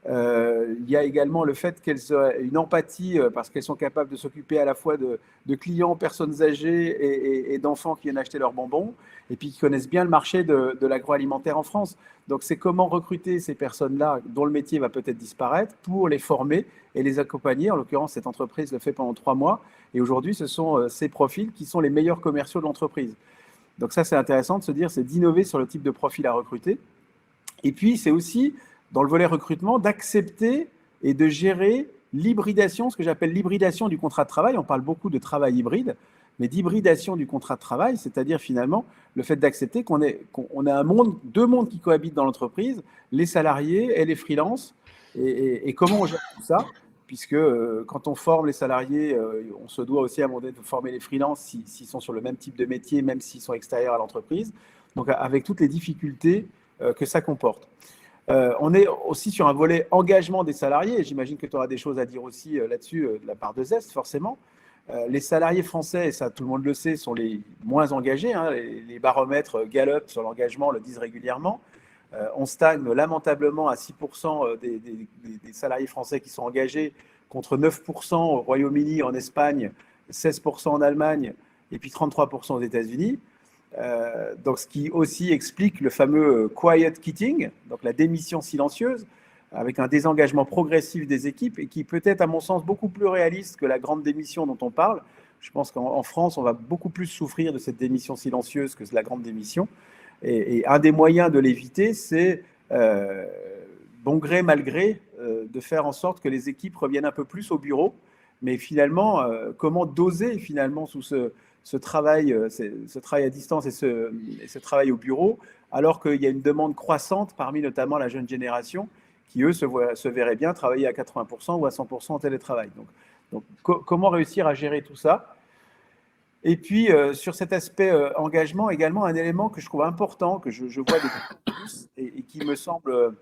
Il y a également le fait qu'elles ont une empathie parce qu'elles sont capables de s'occuper à la fois de clients, personnes âgées et d'enfants qui viennent acheter leurs bonbons et puis qui connaissent bien le marché de l'agroalimentaire en France. Donc, c'est comment recruter ces personnes-là dont le métier va peut-être disparaître pour les former et les accompagner. En l'occurrence, cette entreprise le fait pendant 3 mois. Et aujourd'hui, ce sont ces profils qui sont les meilleurs commerciaux de l'entreprise. Donc ça, c'est intéressant de se dire, c'est d'innover sur le type de profil à recruter. Et puis, c'est aussi, dans le volet recrutement, d'accepter et de gérer l'hybridation, ce que j'appelle l'hybridation du contrat de travail. On parle beaucoup de travail hybride, mais d'hybridation du contrat de travail, c'est-à-dire finalement le fait d'accepter qu'on a deux mondes qui cohabitent dans l'entreprise, les salariés et les freelances, et comment on gère tout ça, puisque quand on forme les salariés, on se doit aussi à un moment donné de former les freelances s'ils sont sur le même type de métier, même s'ils sont extérieurs à l'entreprise, donc avec toutes les difficultés que ça comporte. On est aussi sur un volet engagement des salariés, et j'imagine que tu auras des choses à dire aussi là-dessus de la part de Zest, forcément. Les salariés français, et ça tout le monde le sait, sont les moins engagés. Hein, les baromètres Gallup sur l'engagement le disent régulièrement. On stagne lamentablement à 6% des salariés français qui sont engagés, contre 9% au Royaume-Uni, en Espagne, 16% en Allemagne, et puis 33% aux États-Unis. Donc, ce qui aussi explique le fameux quiet quitting, donc la démission silencieuse. avec un désengagement progressif des équipes et qui peut être, à mon sens, beaucoup plus réaliste que la grande démission dont on parle. Je pense qu'en France, on va beaucoup plus souffrir de cette démission silencieuse que de la grande démission. Et un des moyens de l'éviter, c'est, bon gré, mal gré, de faire en sorte que les équipes reviennent un peu plus au bureau. Mais finalement, comment doser finalement sous ce travail à distance et ce travail au bureau, alors qu'il y a une demande croissante parmi notamment la jeune génération qui, eux, se verraient bien travailler à 80% ou à 100% en télétravail. Donc comment réussir à gérer tout ça? Et puis, sur cet aspect engagement, également un élément que je trouve important, que je vois de plus et qui me semble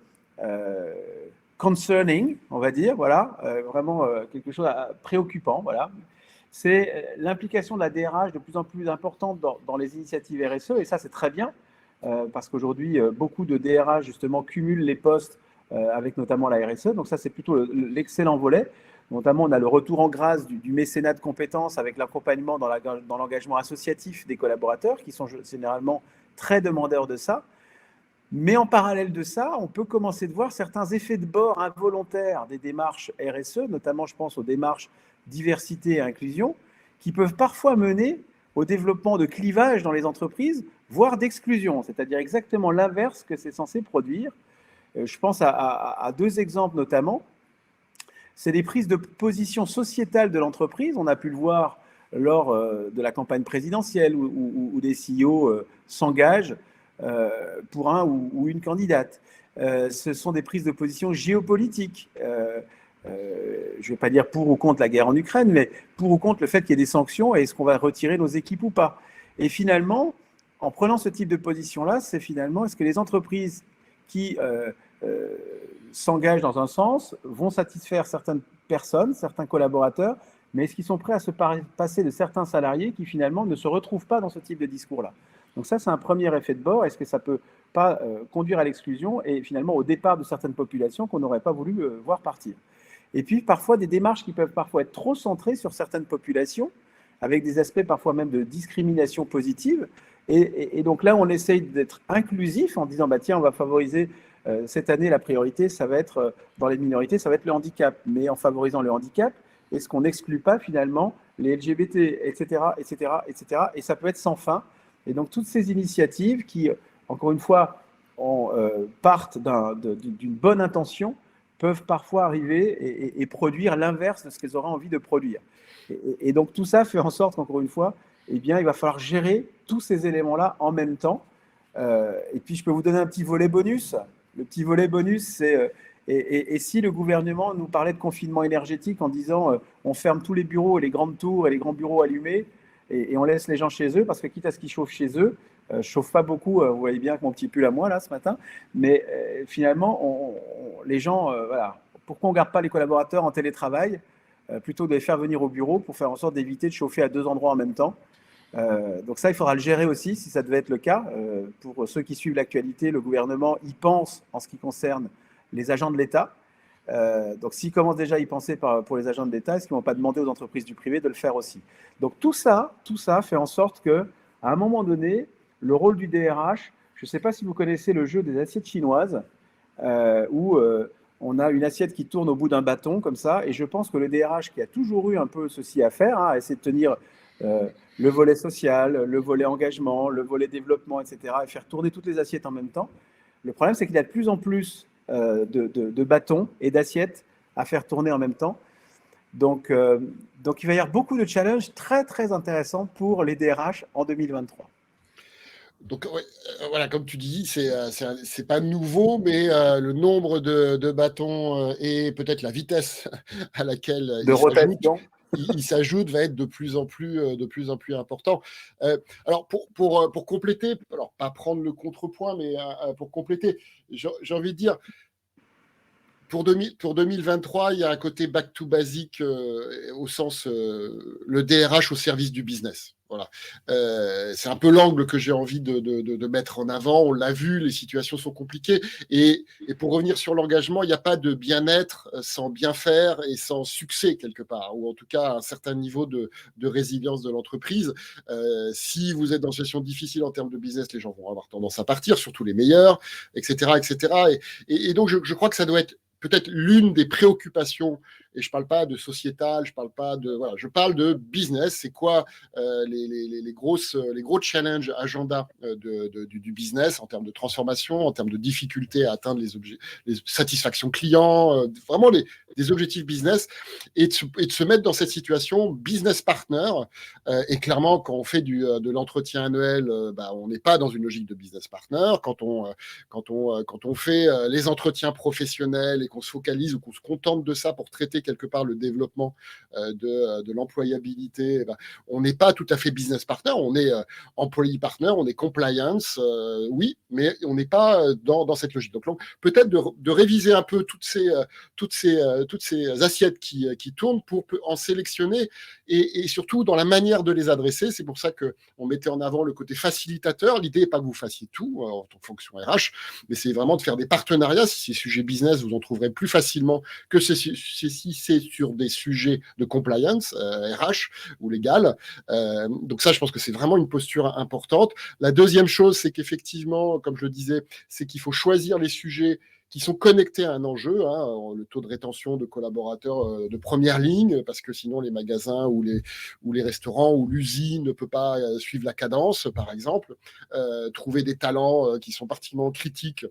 concerning, on va dire, voilà, vraiment quelque chose de préoccupant, voilà. C'est l'implication de la DRH de plus en plus importante dans les initiatives RSE, et ça, c'est très bien, parce qu'aujourd'hui, beaucoup de DRH, justement, cumulent les postes avec notamment la RSE, donc ça, c'est plutôt l'excellent volet. Notamment, on a le retour en grâce du mécénat de compétences avec l'accompagnement dans l'engagement associatif des collaborateurs, qui sont généralement très demandeurs de ça. Mais en parallèle de ça, on peut commencer de voir certains effets de bord involontaires des démarches RSE, notamment je pense aux démarches diversité et inclusion, qui peuvent parfois mener au développement de clivages dans les entreprises, voire d'exclusion, c'est-à-dire exactement l'inverse que c'est censé produire. Je pense à deux exemples notamment. C'est des prises de position sociétales de l'entreprise. On a pu le voir lors de la campagne présidentielle où des CEO s'engagent pour un ou une candidate. Ce sont des prises de position géopolitiques. Je ne vais pas dire pour ou contre la guerre en Ukraine, mais pour ou contre le fait qu'il y ait des sanctions et est-ce qu'on va retirer nos équipes ou pas. Et finalement, en prenant ce type de position-là, c'est finalement est-ce que les entreprises qui s'engagent dans un sens vont satisfaire certaines personnes, certains collaborateurs, mais est-ce qu'ils sont prêts à se passer de certains salariés qui finalement ne se retrouvent pas dans ce type de discours-là? Donc ça, c'est un premier effet de bord. Est-ce que ça ne peut pas conduire à l'exclusion et finalement au départ de certaines populations qu'on n'aurait pas voulu voir partir? Et puis parfois des démarches qui peuvent parfois être trop centrées sur certaines populations, avec des aspects parfois même de discrimination positive. Et donc là, on essaye d'être inclusif en disant, bah, tiens, on va favoriser cette année, la priorité, ça va être, dans les minorités, ça va être le handicap. Mais en favorisant le handicap, est-ce qu'on n'exclut pas finalement les LGBT, etc., etc., etc. Et ça peut être sans fin. Et donc toutes ces initiatives qui, encore une fois, partent d'une bonne intention, peuvent parfois arriver et produire l'inverse de ce qu'elles auraient envie de produire. Et donc tout ça fait en sorte qu'encore une fois, eh bien, il va falloir gérer tous ces éléments-là en même temps. Et puis je peux vous donner un petit volet bonus. Le petit volet bonus, c'est et si le gouvernement nous parlait de confinement énergétique en disant on ferme tous les bureaux et les grandes tours et les grands bureaux allumés et on laisse les gens chez eux, parce que quitte à ce qu'ils chauffent chez eux, je ne chauffe pas beaucoup, vous voyez bien que mon petit pull à moi là ce matin, mais finalement, les gens, voilà, pourquoi on ne garde pas les collaborateurs en télétravail plutôt que de les faire venir au bureau pour faire en sorte d'éviter de chauffer à deux endroits en même temps? Donc ça, il faudra le gérer aussi, si ça devait être le cas. Pour ceux qui suivent l'actualité, le gouvernement y pense en ce qui concerne les agents de l'État. Donc s'ils commencent déjà à y penser pour les agents de l'État, est-ce qu'ils ne vont pas demander aux entreprises du privé de le faire aussi? Donc tout ça fait en sorte qu'à un moment donné, le rôle du DRH, je ne sais pas si vous connaissez le jeu des assiettes chinoises, où on a une assiette qui tourne au bout d'un bâton comme ça, et je pense que le DRH qui a toujours eu un peu ceci à faire, à essayer de tenir le volet social, le volet engagement, le volet développement, etc., et faire tourner toutes les assiettes en même temps. Le problème, c'est qu'il y a de plus en plus de bâtons et d'assiettes à faire tourner en même temps. Donc, il va y avoir beaucoup de challenges très, très intéressants pour les DRH en 2023. Donc, ouais, voilà, comme tu dis, c'est pas nouveau, mais le nombre de bâtons et peut-être la vitesse à laquelle il s'ajoute va être de plus en plus important. Alors, pour compléter, alors pas prendre le contrepoint, mais pour compléter, j'ai envie de dire, pour 2023, il y a un côté back to basic au sens le DRH au service du business. Voilà. C'est un peu l'angle que j'ai envie de mettre en avant. On l'a vu, les situations sont compliquées. Et pour revenir sur l'engagement, il n'y a pas de bien-être sans bien faire et sans succès quelque part, ou en tout cas un certain niveau de résilience de l'entreprise. Si vous êtes dans une situation difficile en termes de business, les gens vont avoir tendance à partir, surtout les meilleurs, etc. etc. Et donc, je crois que ça doit être peut-être l'une des préoccupations, et je ne parle pas de sociétal, je parle de business. C'est quoi les gros challenges agenda du business en termes de transformation, en termes de difficulté à atteindre les satisfactions clients, vraiment des objectifs business, et de se mettre dans cette situation business partner. Et clairement, quand on fait de l'entretien annuel, on n'est pas dans une logique de business partner. Quand on fait les entretiens professionnels et qu'on se focalise ou qu'on se contente de ça pour traiter quelque part le développement de l'employabilité, on n'est pas tout à fait business partner. On est employee partner, on est compliance, oui, mais on n'est pas dans cette logique. Donc peut-être de réviser un peu toutes ces assiettes qui tournent pour en sélectionner et surtout dans la manière de les adresser. C'est pour ça qu'on mettait en avant le côté facilitateur. L'idée n'est pas que vous fassiez tout en fonction RH, mais c'est vraiment de faire des partenariats. Si c'est sujet business, vous en trouverez plus facilement que si c'est sur des sujets de compliance, RH ou légal. Donc ça, je pense que c'est vraiment une posture importante. La deuxième chose, c'est qu'effectivement, comme je le disais, c'est qu'il faut choisir les sujets qui sont connectés à un enjeu, le taux de rétention de collaborateurs de première ligne, parce que sinon les magasins ou les restaurants ou l'usine ne peut pas suivre la cadence, par exemple. Trouver des talents qui sont particulièrement critiques,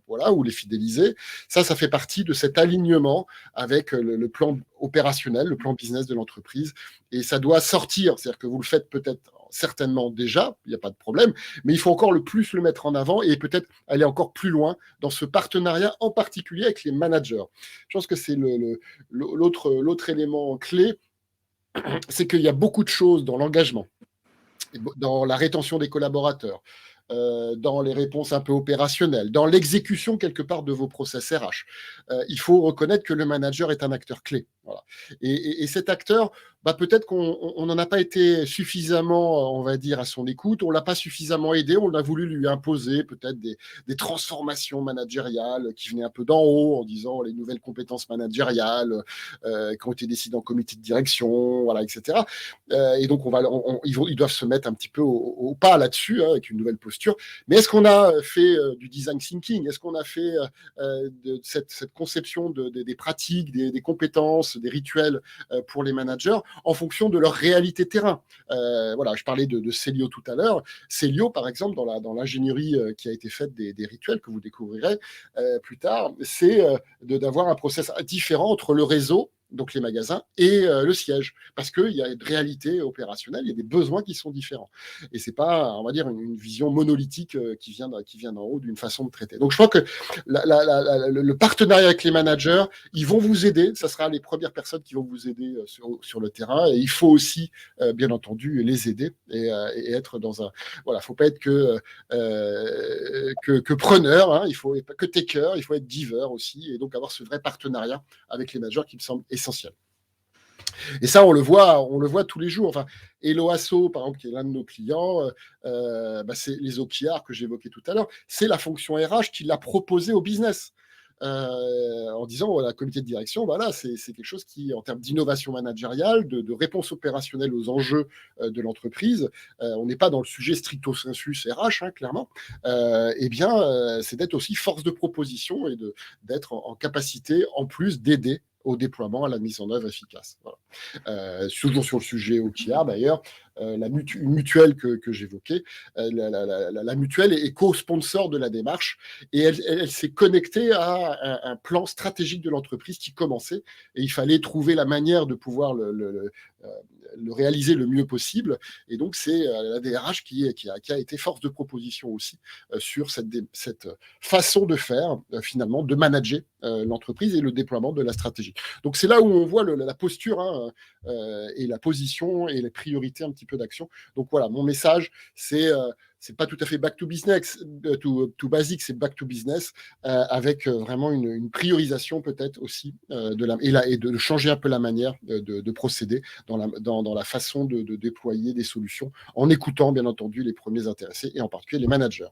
ou les fidéliser. Ça fait partie de cet alignement avec le plan opérationnel, le plan business de l'entreprise. Et ça doit sortir, c'est-à-dire que vous le faites peut-être certainement déjà, il n'y a pas de problème, mais il faut encore le plus le mettre en avant et peut-être aller encore plus loin dans ce partenariat, en particulier avec les managers. Je pense que c'est l'autre élément clé, c'est qu'il y a beaucoup de choses dans l'engagement, dans la rétention des collaborateurs, dans les réponses un peu opérationnelles, dans l'exécution quelque part de vos process RH. Il faut reconnaître que le manager est un acteur clé. Voilà. Et cet acteur, peut-être qu'on n'en a pas été suffisamment, on va dire, à son écoute, on ne l'a pas suffisamment aidé, on a voulu lui imposer peut-être des transformations managériales qui venaient un peu d'en haut en disant les nouvelles compétences managériales qui ont été décidées en comité de direction, voilà, etc. Et donc, ils doivent se mettre un petit peu au pas là-dessus, avec une nouvelle posture. Mais est-ce qu'on a fait du design thinking? Est-ce qu'on a fait de cette conception des pratiques, des compétences, des rituels pour les managers en fonction de leur réalité terrain? Je parlais de Célio tout à l'heure. Célio, par exemple, dans l'ingénierie qui a été faite des rituels que vous découvrirez plus tard, c'est d'avoir un process différent entre le réseau, donc les magasins, et le siège, parce qu'il y a une réalité opérationnelle, il y a des besoins qui sont différents. Et c'est pas, on va dire, une vision monolithique qui vient d'en haut d'une façon de traiter. Donc je crois que le partenariat avec les managers, ils vont vous aider, ça sera les premières personnes qui vont vous aider sur le terrain, et il faut aussi, bien entendu, les aider et être dans un... Voilà, faut pas être que preneur, il faut que taker, il faut être giver aussi, et donc avoir ce vrai partenariat avec les managers qui me semble essentiel. Et ça, on le voit tous les jours. Enfin, Eloasso, par exemple, qui est l'un de nos clients, c'est les OKR que j'évoquais tout à l'heure, c'est la fonction RH qui l'a proposé au business. En disant, voilà, comité de direction, voilà, c'est quelque chose qui, en termes d'innovation managériale, de réponse opérationnelle aux enjeux de l'entreprise, on n'est pas dans le sujet stricto sensus RH, clairement, c'est d'être aussi force de proposition et d'être en capacité, en plus, d'aider au déploiement, à la mise en œuvre efficace. Voilà. Toujours sur le sujet OKR, d'ailleurs, une mutuelle que j'évoquais, la mutuelle est co-sponsor de la démarche et elle s'est connectée à un plan stratégique de l'entreprise qui commençait et il fallait trouver la manière de pouvoir le réaliser le mieux possible. Et donc, c'est la DRH qui a été force de proposition aussi sur cette façon de faire, finalement, de manager l'entreprise et le déploiement de la stratégie. Donc, c'est là où on voit la posture et la position et les priorités un petit petit peu d'action. Donc voilà, mon message, c'est pas tout à fait back to business, to basic, c'est back to business, avec vraiment une priorisation peut-être aussi et de changer un peu la manière de procéder dans la façon de déployer des solutions, en écoutant bien entendu les premiers intéressés et en particulier les managers.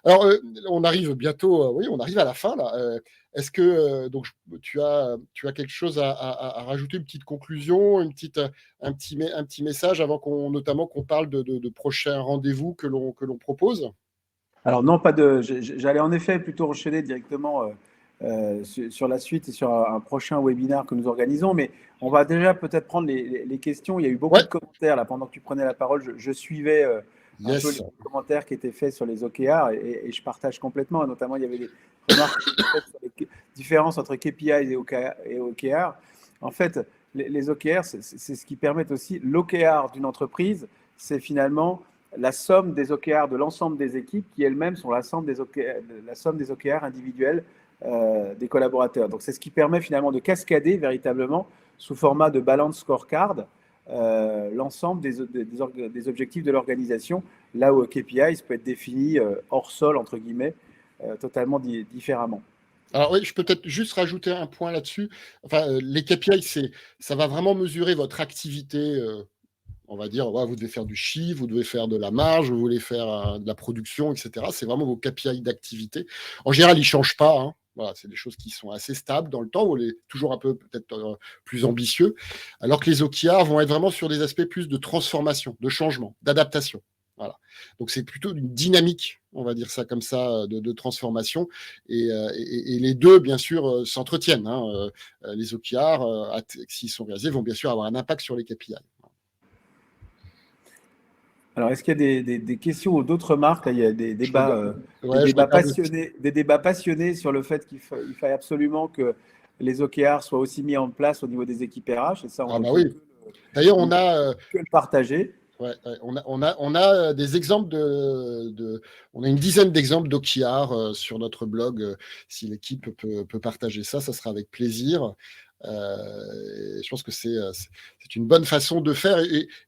Alors, on arrive bientôt, oui, on arrive à la fin là. Est-ce que donc tu as quelque chose à rajouter, une petite conclusion, un petit message avant notamment qu'on parle de prochains rendez-vous que l'on propose? Alors non, j'allais en effet plutôt enchaîner directement sur la suite et sur un prochain webinaire que nous organisons, mais on va déjà peut-être prendre les questions. Il y a eu beaucoup Ouais. de commentaires là pendant que tu prenais la parole. Je suivais un peu Yes. les commentaires qui étaient faits sur les OKR et je partage complètement. Notamment, il y avait des remarques sur les différences entre KPIs et OKR. En fait, les OKR, c'est ce qui permet aussi l'OKR d'une entreprise, c'est finalement la somme des OKR de l'ensemble des équipes qui elles-mêmes sont la somme des OKR individuels des collaborateurs. Donc c'est ce qui permet finalement de cascader véritablement sous format de balance scorecard l'ensemble des objectifs de l'organisation, là où KPI peut être défini hors sol, entre guillemets, totalement différemment. Alors oui, je peux peut-être juste rajouter un point là-dessus. Enfin, les KPI, ça va vraiment mesurer votre activité. On va dire, ouais, vous devez faire du chiffre, vous devez faire de la marge, vous voulez faire de la production, etc. C'est vraiment vos KPI d'activité. En général, ils ne changent pas. Hein. Voilà, c'est des choses qui sont assez stables dans le temps, ou toujours un peu peut-être plus ambitieux, alors que les OKR vont être vraiment sur des aspects plus de transformation, de changement, d'adaptation. Voilà. Donc c'est plutôt une dynamique, on va dire ça comme ça, de transformation. Et les deux, bien sûr, s'entretiennent. Hein. Les OKR, s'ils sont réalisés, vont bien sûr avoir un impact sur les KPI. Alors, est-ce qu'il y a des questions ou d'autres remarques? Il y a des débats, des débats passionnés sur le fait qu'il faille absolument que les OKR soient aussi mis en place au niveau des équipes RH. Et ça, on bah peut oui. D'ailleurs, on a que le partager. Ouais, on a des exemples on a une dizaine d'exemples d'OKR sur notre blog. Si l'équipe peut partager ça, ça sera avec plaisir. Je pense que c'est une bonne façon de faire.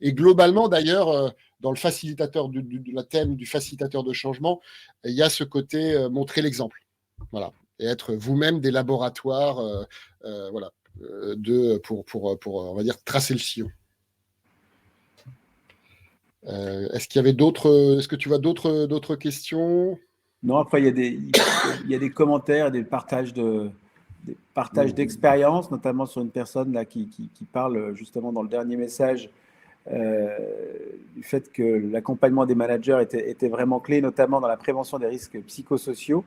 Et globalement, d'ailleurs, dans le facilitateur de la thème du facilitateur de changement, il y a ce côté montrer l'exemple. Voilà. Et être vous-même des laboratoires voilà, pour, on va dire, tracer le sillon. Est-ce que tu vois d'autres questions? Non, après, il y a des commentaires, des partages d'expérience, notamment sur une personne là, qui parle justement dans le dernier message du fait que l'accompagnement des managers était vraiment clé, notamment dans la prévention des risques psychosociaux,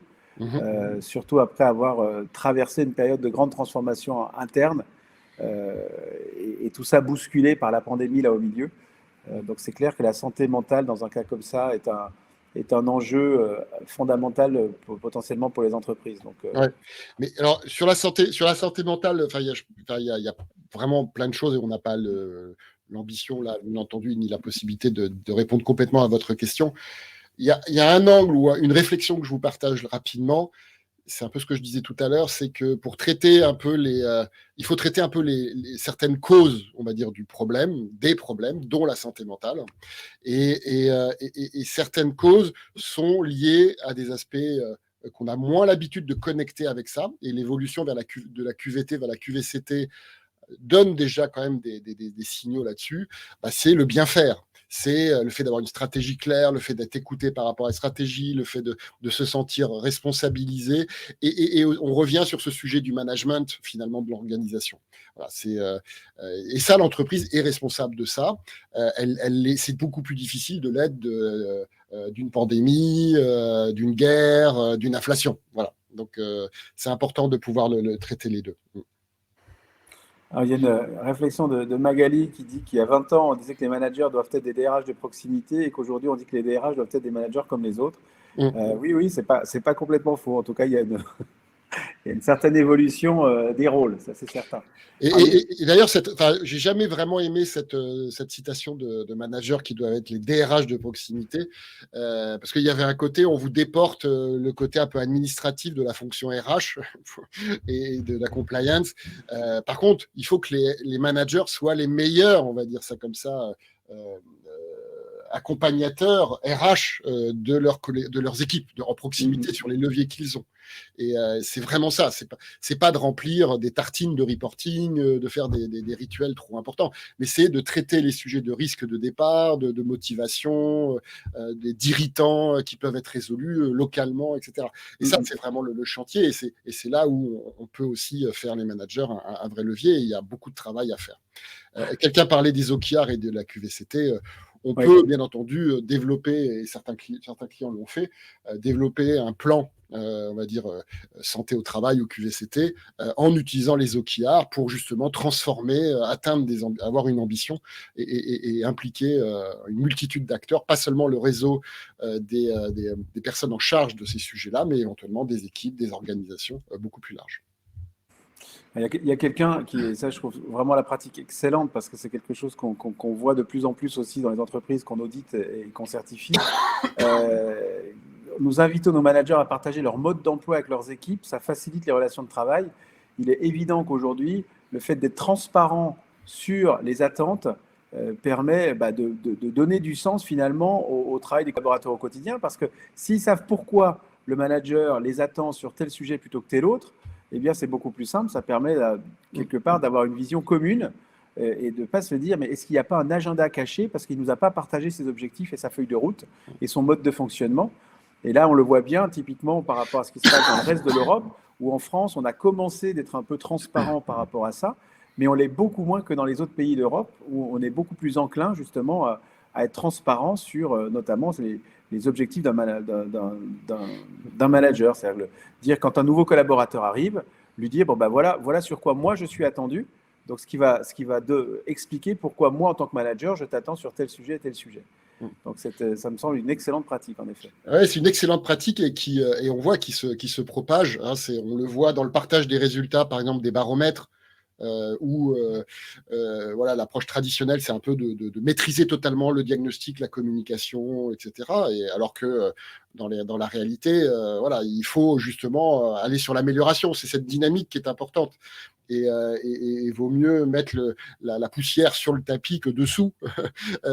surtout après avoir traversé une période de grande transformation interne et tout ça bousculé par la pandémie là au milieu. Donc c'est clair que la santé mentale dans un cas comme ça est un enjeu fondamental potentiellement pour les entreprises. Donc, ouais. Mais alors sur la santé mentale, il y a vraiment plein de choses et on n'a pas l'ambition là, bien entendu, ni la possibilité de répondre complètement à votre question. Il y a un angle ou une réflexion que je vous partage rapidement. C'est un peu ce que je disais tout à l'heure, c'est que pour traiter un peu il faut traiter un peu certaines causes, on va dire, des problèmes, dont la santé mentale. Et certaines causes sont liées à des aspects qu'on a moins l'habitude de connecter avec ça. Et l'évolution de la QVT vers la QVCT donne déjà quand même des signaux là-dessus. C'est le bien faire. C'est le fait d'avoir une stratégie claire, le fait d'être écouté par rapport à la stratégie, le fait de se sentir responsabilisé. Et on revient sur ce sujet du management, finalement, de l'organisation. Voilà, et ça, l'entreprise est responsable de ça. C'est beaucoup plus difficile de l'être d'une pandémie, d'une guerre, d'une inflation. Voilà. Donc, c'est important de pouvoir le traiter les deux. Alors, il y a une réflexion de Magali qui dit qu'il y a 20 ans, on disait que les managers doivent être des DRH de proximité et qu'aujourd'hui, on dit que les DRH doivent être des managers comme les autres. Oui, c'est pas complètement faux. En tout cas, il y a une certaine évolution des rôles, ça c'est certain. Et d'ailleurs, j'ai jamais vraiment aimé cette citation de managers qui doivent être les DRH de proximité, parce qu'il y avait un côté, on vous déporte le côté un peu administratif de la fonction RH et de la compliance. Par contre, il faut que les managers soient les meilleurs, on va dire ça comme ça, accompagnateurs RH de leurs équipes, en proximité sur les leviers qu'ils ont. Et c'est vraiment ça. C'est pas de remplir des tartines de reporting, de faire des rituels trop importants, mais c'est de traiter les sujets de risque de départ, de motivation, d'irritants qui peuvent être résolus localement, etc. Et ça, c'est vraiment le chantier. Et c'est là où on peut aussi faire les managers un vrai levier. Et il y a beaucoup de travail à faire. Quelqu'un parlait des OKR et de la QVCT. On peut, bien entendu, développer, et certains clients l'ont fait, développer un plan, on va dire, santé au travail ou QVCT, en utilisant les OKR pour justement transformer, avoir une ambition et impliquer une multitude d'acteurs, pas seulement le réseau des personnes en charge de ces sujets-là, mais éventuellement des équipes, des organisations beaucoup plus larges. Il y a quelqu'un qui, ça je trouve vraiment la pratique excellente parce que c'est quelque chose qu'on voit de plus en plus aussi dans les entreprises qu'on audite et qu'on certifie. Nous invitons nos managers à partager leur mode d'emploi avec leurs équipes, ça facilite les relations de travail. Il est évident qu'aujourd'hui, le fait d'être transparent sur les attentes permet de donner du sens finalement au travail des collaborateurs au quotidien parce que s'ils savent pourquoi le manager les attend sur tel sujet plutôt que tel autre, eh bien, c'est beaucoup plus simple. Ça permet, quelque part, d'avoir une vision commune et de ne pas se dire, mais est-ce qu'il n'y a pas un agenda caché parce qu'il ne nous a pas partagé ses objectifs et sa feuille de route et son mode de fonctionnement. Et là, on le voit bien, typiquement, par rapport à ce qui se passe dans le reste de l'Europe, où en France, on a commencé d'être un peu transparent par rapport à ça, mais on l'est beaucoup moins que dans les autres pays d'Europe, où on est beaucoup plus enclin, justement, à être transparent sur, notamment, les objectifs d'un manager. C'est-à-dire dire quand un nouveau collaborateur arrive, lui dire, bon ben voilà sur quoi moi je suis attendu. Donc, ce qui va expliquer pourquoi moi, en tant que manager, je t'attends sur tel sujet et tel sujet. Donc, ça me semble une excellente pratique, en effet. Ouais, c'est une excellente pratique et on voit qu'il se propage. Hein, on le voit dans le partage des résultats, par exemple, des baromètres. Où voilà, l'approche traditionnelle, c'est un peu de maîtriser totalement le diagnostic, la communication, etc. Et alors que dans la réalité, voilà, il faut justement aller sur l'amélioration. C'est cette dynamique qui est importante. Et il vaut mieux mettre la poussière sur le tapis que dessous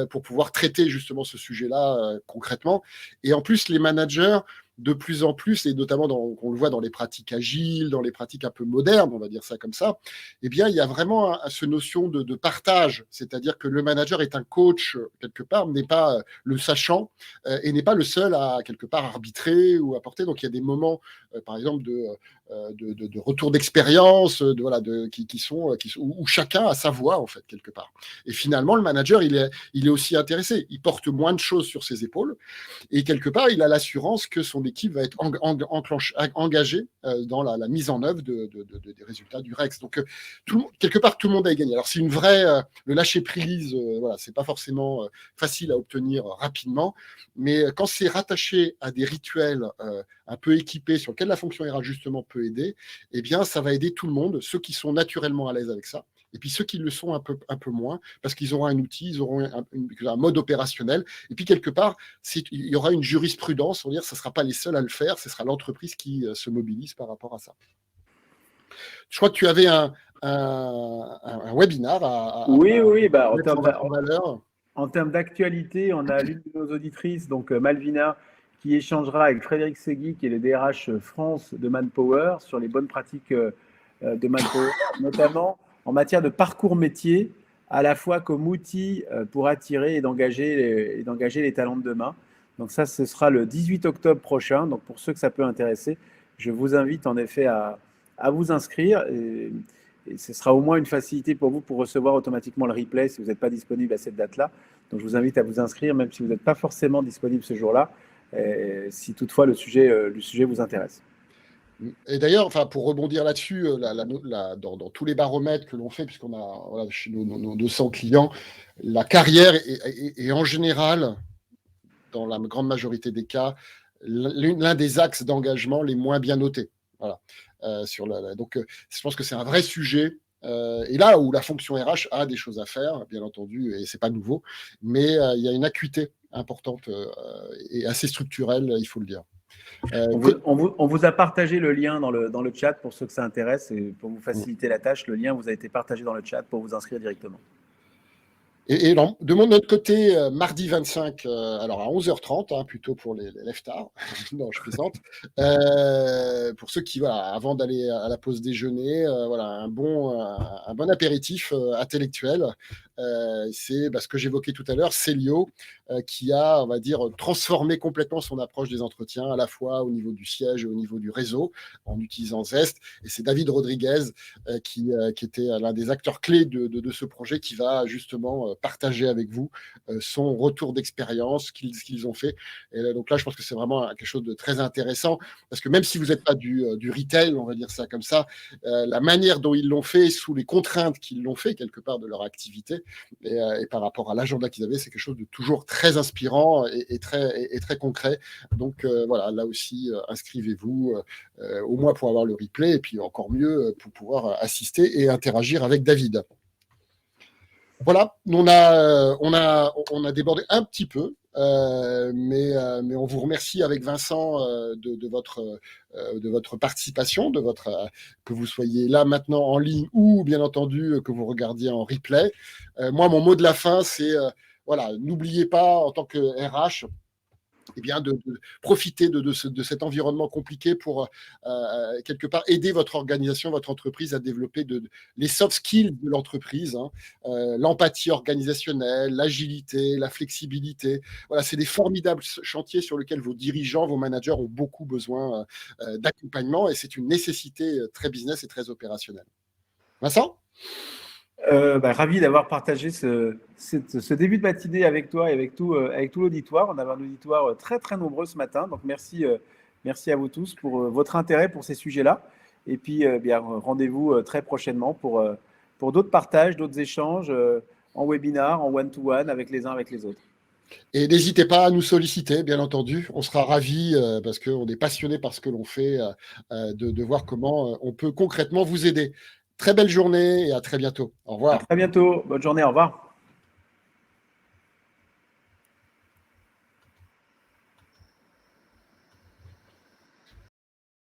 pour pouvoir traiter justement ce sujet-là concrètement. Et en plus, les managers, de plus en plus, et notamment on le voit dans les pratiques agiles, dans les pratiques un peu modernes, on va dire ça comme ça, eh bien, il y a vraiment cette notion de partage, c'est-à-dire que le manager est un coach, quelque part, n'est pas le sachant et n'est pas le seul à, quelque part, arbitrer ou apporter. Donc, il y a des moments, par exemple, de retour d'expérience, où chacun a sa voix, en fait, quelque part. Et finalement, le manager, il est aussi intéressé. Il porte moins de choses sur ses épaules et quelque part, il a l'assurance que son équipe va être engagée dans la mise en œuvre des résultats du REX. Donc, quelque part, tout le monde a gagné. Alors, c'est une vraie... le lâcher-prise, voilà, c'est pas forcément facile à obtenir rapidement, mais quand c'est rattaché à des rituels un peu équipés sur lesquels la fonction RH, justement, peut aider, eh bien, ça va aider tout le monde, ceux qui sont naturellement à l'aise avec ça, et puis ceux qui le sont un peu moins, parce qu'ils auront un outil, ils auront un mode opérationnel, et puis quelque part, il y aura une jurisprudence, on va dire, ce ne sera pas les seuls à le faire, ce sera l'entreprise qui se mobilise par rapport à ça. Je crois que tu avais un webinar Oui, en termes d'actualité, on a l'une de nos auditrices, donc Malvina, qui échangera avec Frédéric Segui, qui est le DRH France de Manpower, sur les bonnes pratiques de Manpower, notamment en matière de parcours métier, à la fois comme outil pour attirer et d'engager les talents de demain. Donc ça, ce sera le 18 octobre prochain. Donc pour ceux que ça peut intéresser, je vous invite en effet à vous inscrire. Et ce sera au moins une facilité pour vous pour recevoir automatiquement le replay si vous n'êtes pas disponible à cette date-là. Donc je vous invite à vous inscrire, même si vous n'êtes pas forcément disponible ce jour-là, si toutefois le sujet vous intéresse. Et d'ailleurs, pour rebondir là-dessus, dans tous les baromètres que l'on fait, puisqu'on a chez nos 200 clients, la carrière est en général, dans la grande majorité des cas, l'un des axes d'engagement les moins bien notés. Voilà. Donc, je pense que c'est un vrai sujet. Et là où la fonction RH a des choses à faire, bien entendu, et c'est pas nouveau, mais il y a une acuité importante et assez structurelle, il faut le dire. On vous a partagé le lien dans le chat pour ceux que ça intéresse et pour vous faciliter la tâche. Le lien vous a été partagé dans le chat pour vous inscrire directement. De notre côté, mardi 25, alors à 11h30, hein, plutôt pour les lève-tard, non, je plaisante. Pour ceux qui, voilà, avant d'aller à la pause déjeuner, voilà, un bon apéritif intellectuel. C'est ce que j'évoquais tout à l'heure, Célio, qui a, on va dire, transformé complètement son approche des entretiens, à la fois au niveau du siège et au niveau du réseau, en utilisant Zest. Et c'est David Rodriguez, qui était l'un des acteurs clés de ce projet, qui va justement partager avec vous son retour d'expérience, ce qu'ils ont fait. Et donc là, je pense que c'est vraiment quelque chose de très intéressant, parce que même si vous n'êtes pas du retail, on va dire ça comme ça, la manière dont ils l'ont fait, sous les contraintes qu'ils l'ont fait, quelque part, de leur activité, et par rapport à l'agenda qu'ils avaient, c'est quelque chose de toujours très inspirant et très concret. Donc voilà, là aussi, inscrivez-vous au moins pour avoir le replay, et puis encore mieux pour pouvoir assister et interagir avec David. Voilà, on a débordé un petit peu, mais on vous remercie avec Vincent de votre participation, que vous soyez là maintenant en ligne ou bien entendu que vous regardiez en replay. Moi, mon mot de la fin, c'est voilà, n'oubliez pas en tant que RH, de profiter de cet environnement compliqué pour quelque part aider votre organisation, votre entreprise à développer les soft skills de l'entreprise, hein, l'empathie organisationnelle, l'agilité, la flexibilité. Voilà, c'est des formidables chantiers sur lesquels vos dirigeants, vos managers ont beaucoup besoin d'accompagnement, et c'est une nécessité très business et très opérationnelle. Vincent ? Ravi d'avoir partagé ce début de matinée avec toi et avec tout l'auditoire. On avait un auditoire très, très nombreux ce matin. Donc, merci à vous tous pour votre intérêt pour ces sujets-là. Et puis, rendez-vous très prochainement pour d'autres partages, d'autres échanges en webinar, en one-to-one avec les uns avec les autres. Et n'hésitez pas à nous solliciter, bien entendu. On sera ravis, parce qu'on est passionné par ce que l'on fait, de voir comment on peut concrètement vous aider. Très belle journée et à très bientôt. Au revoir. À très bientôt. Bonne journée. Au revoir.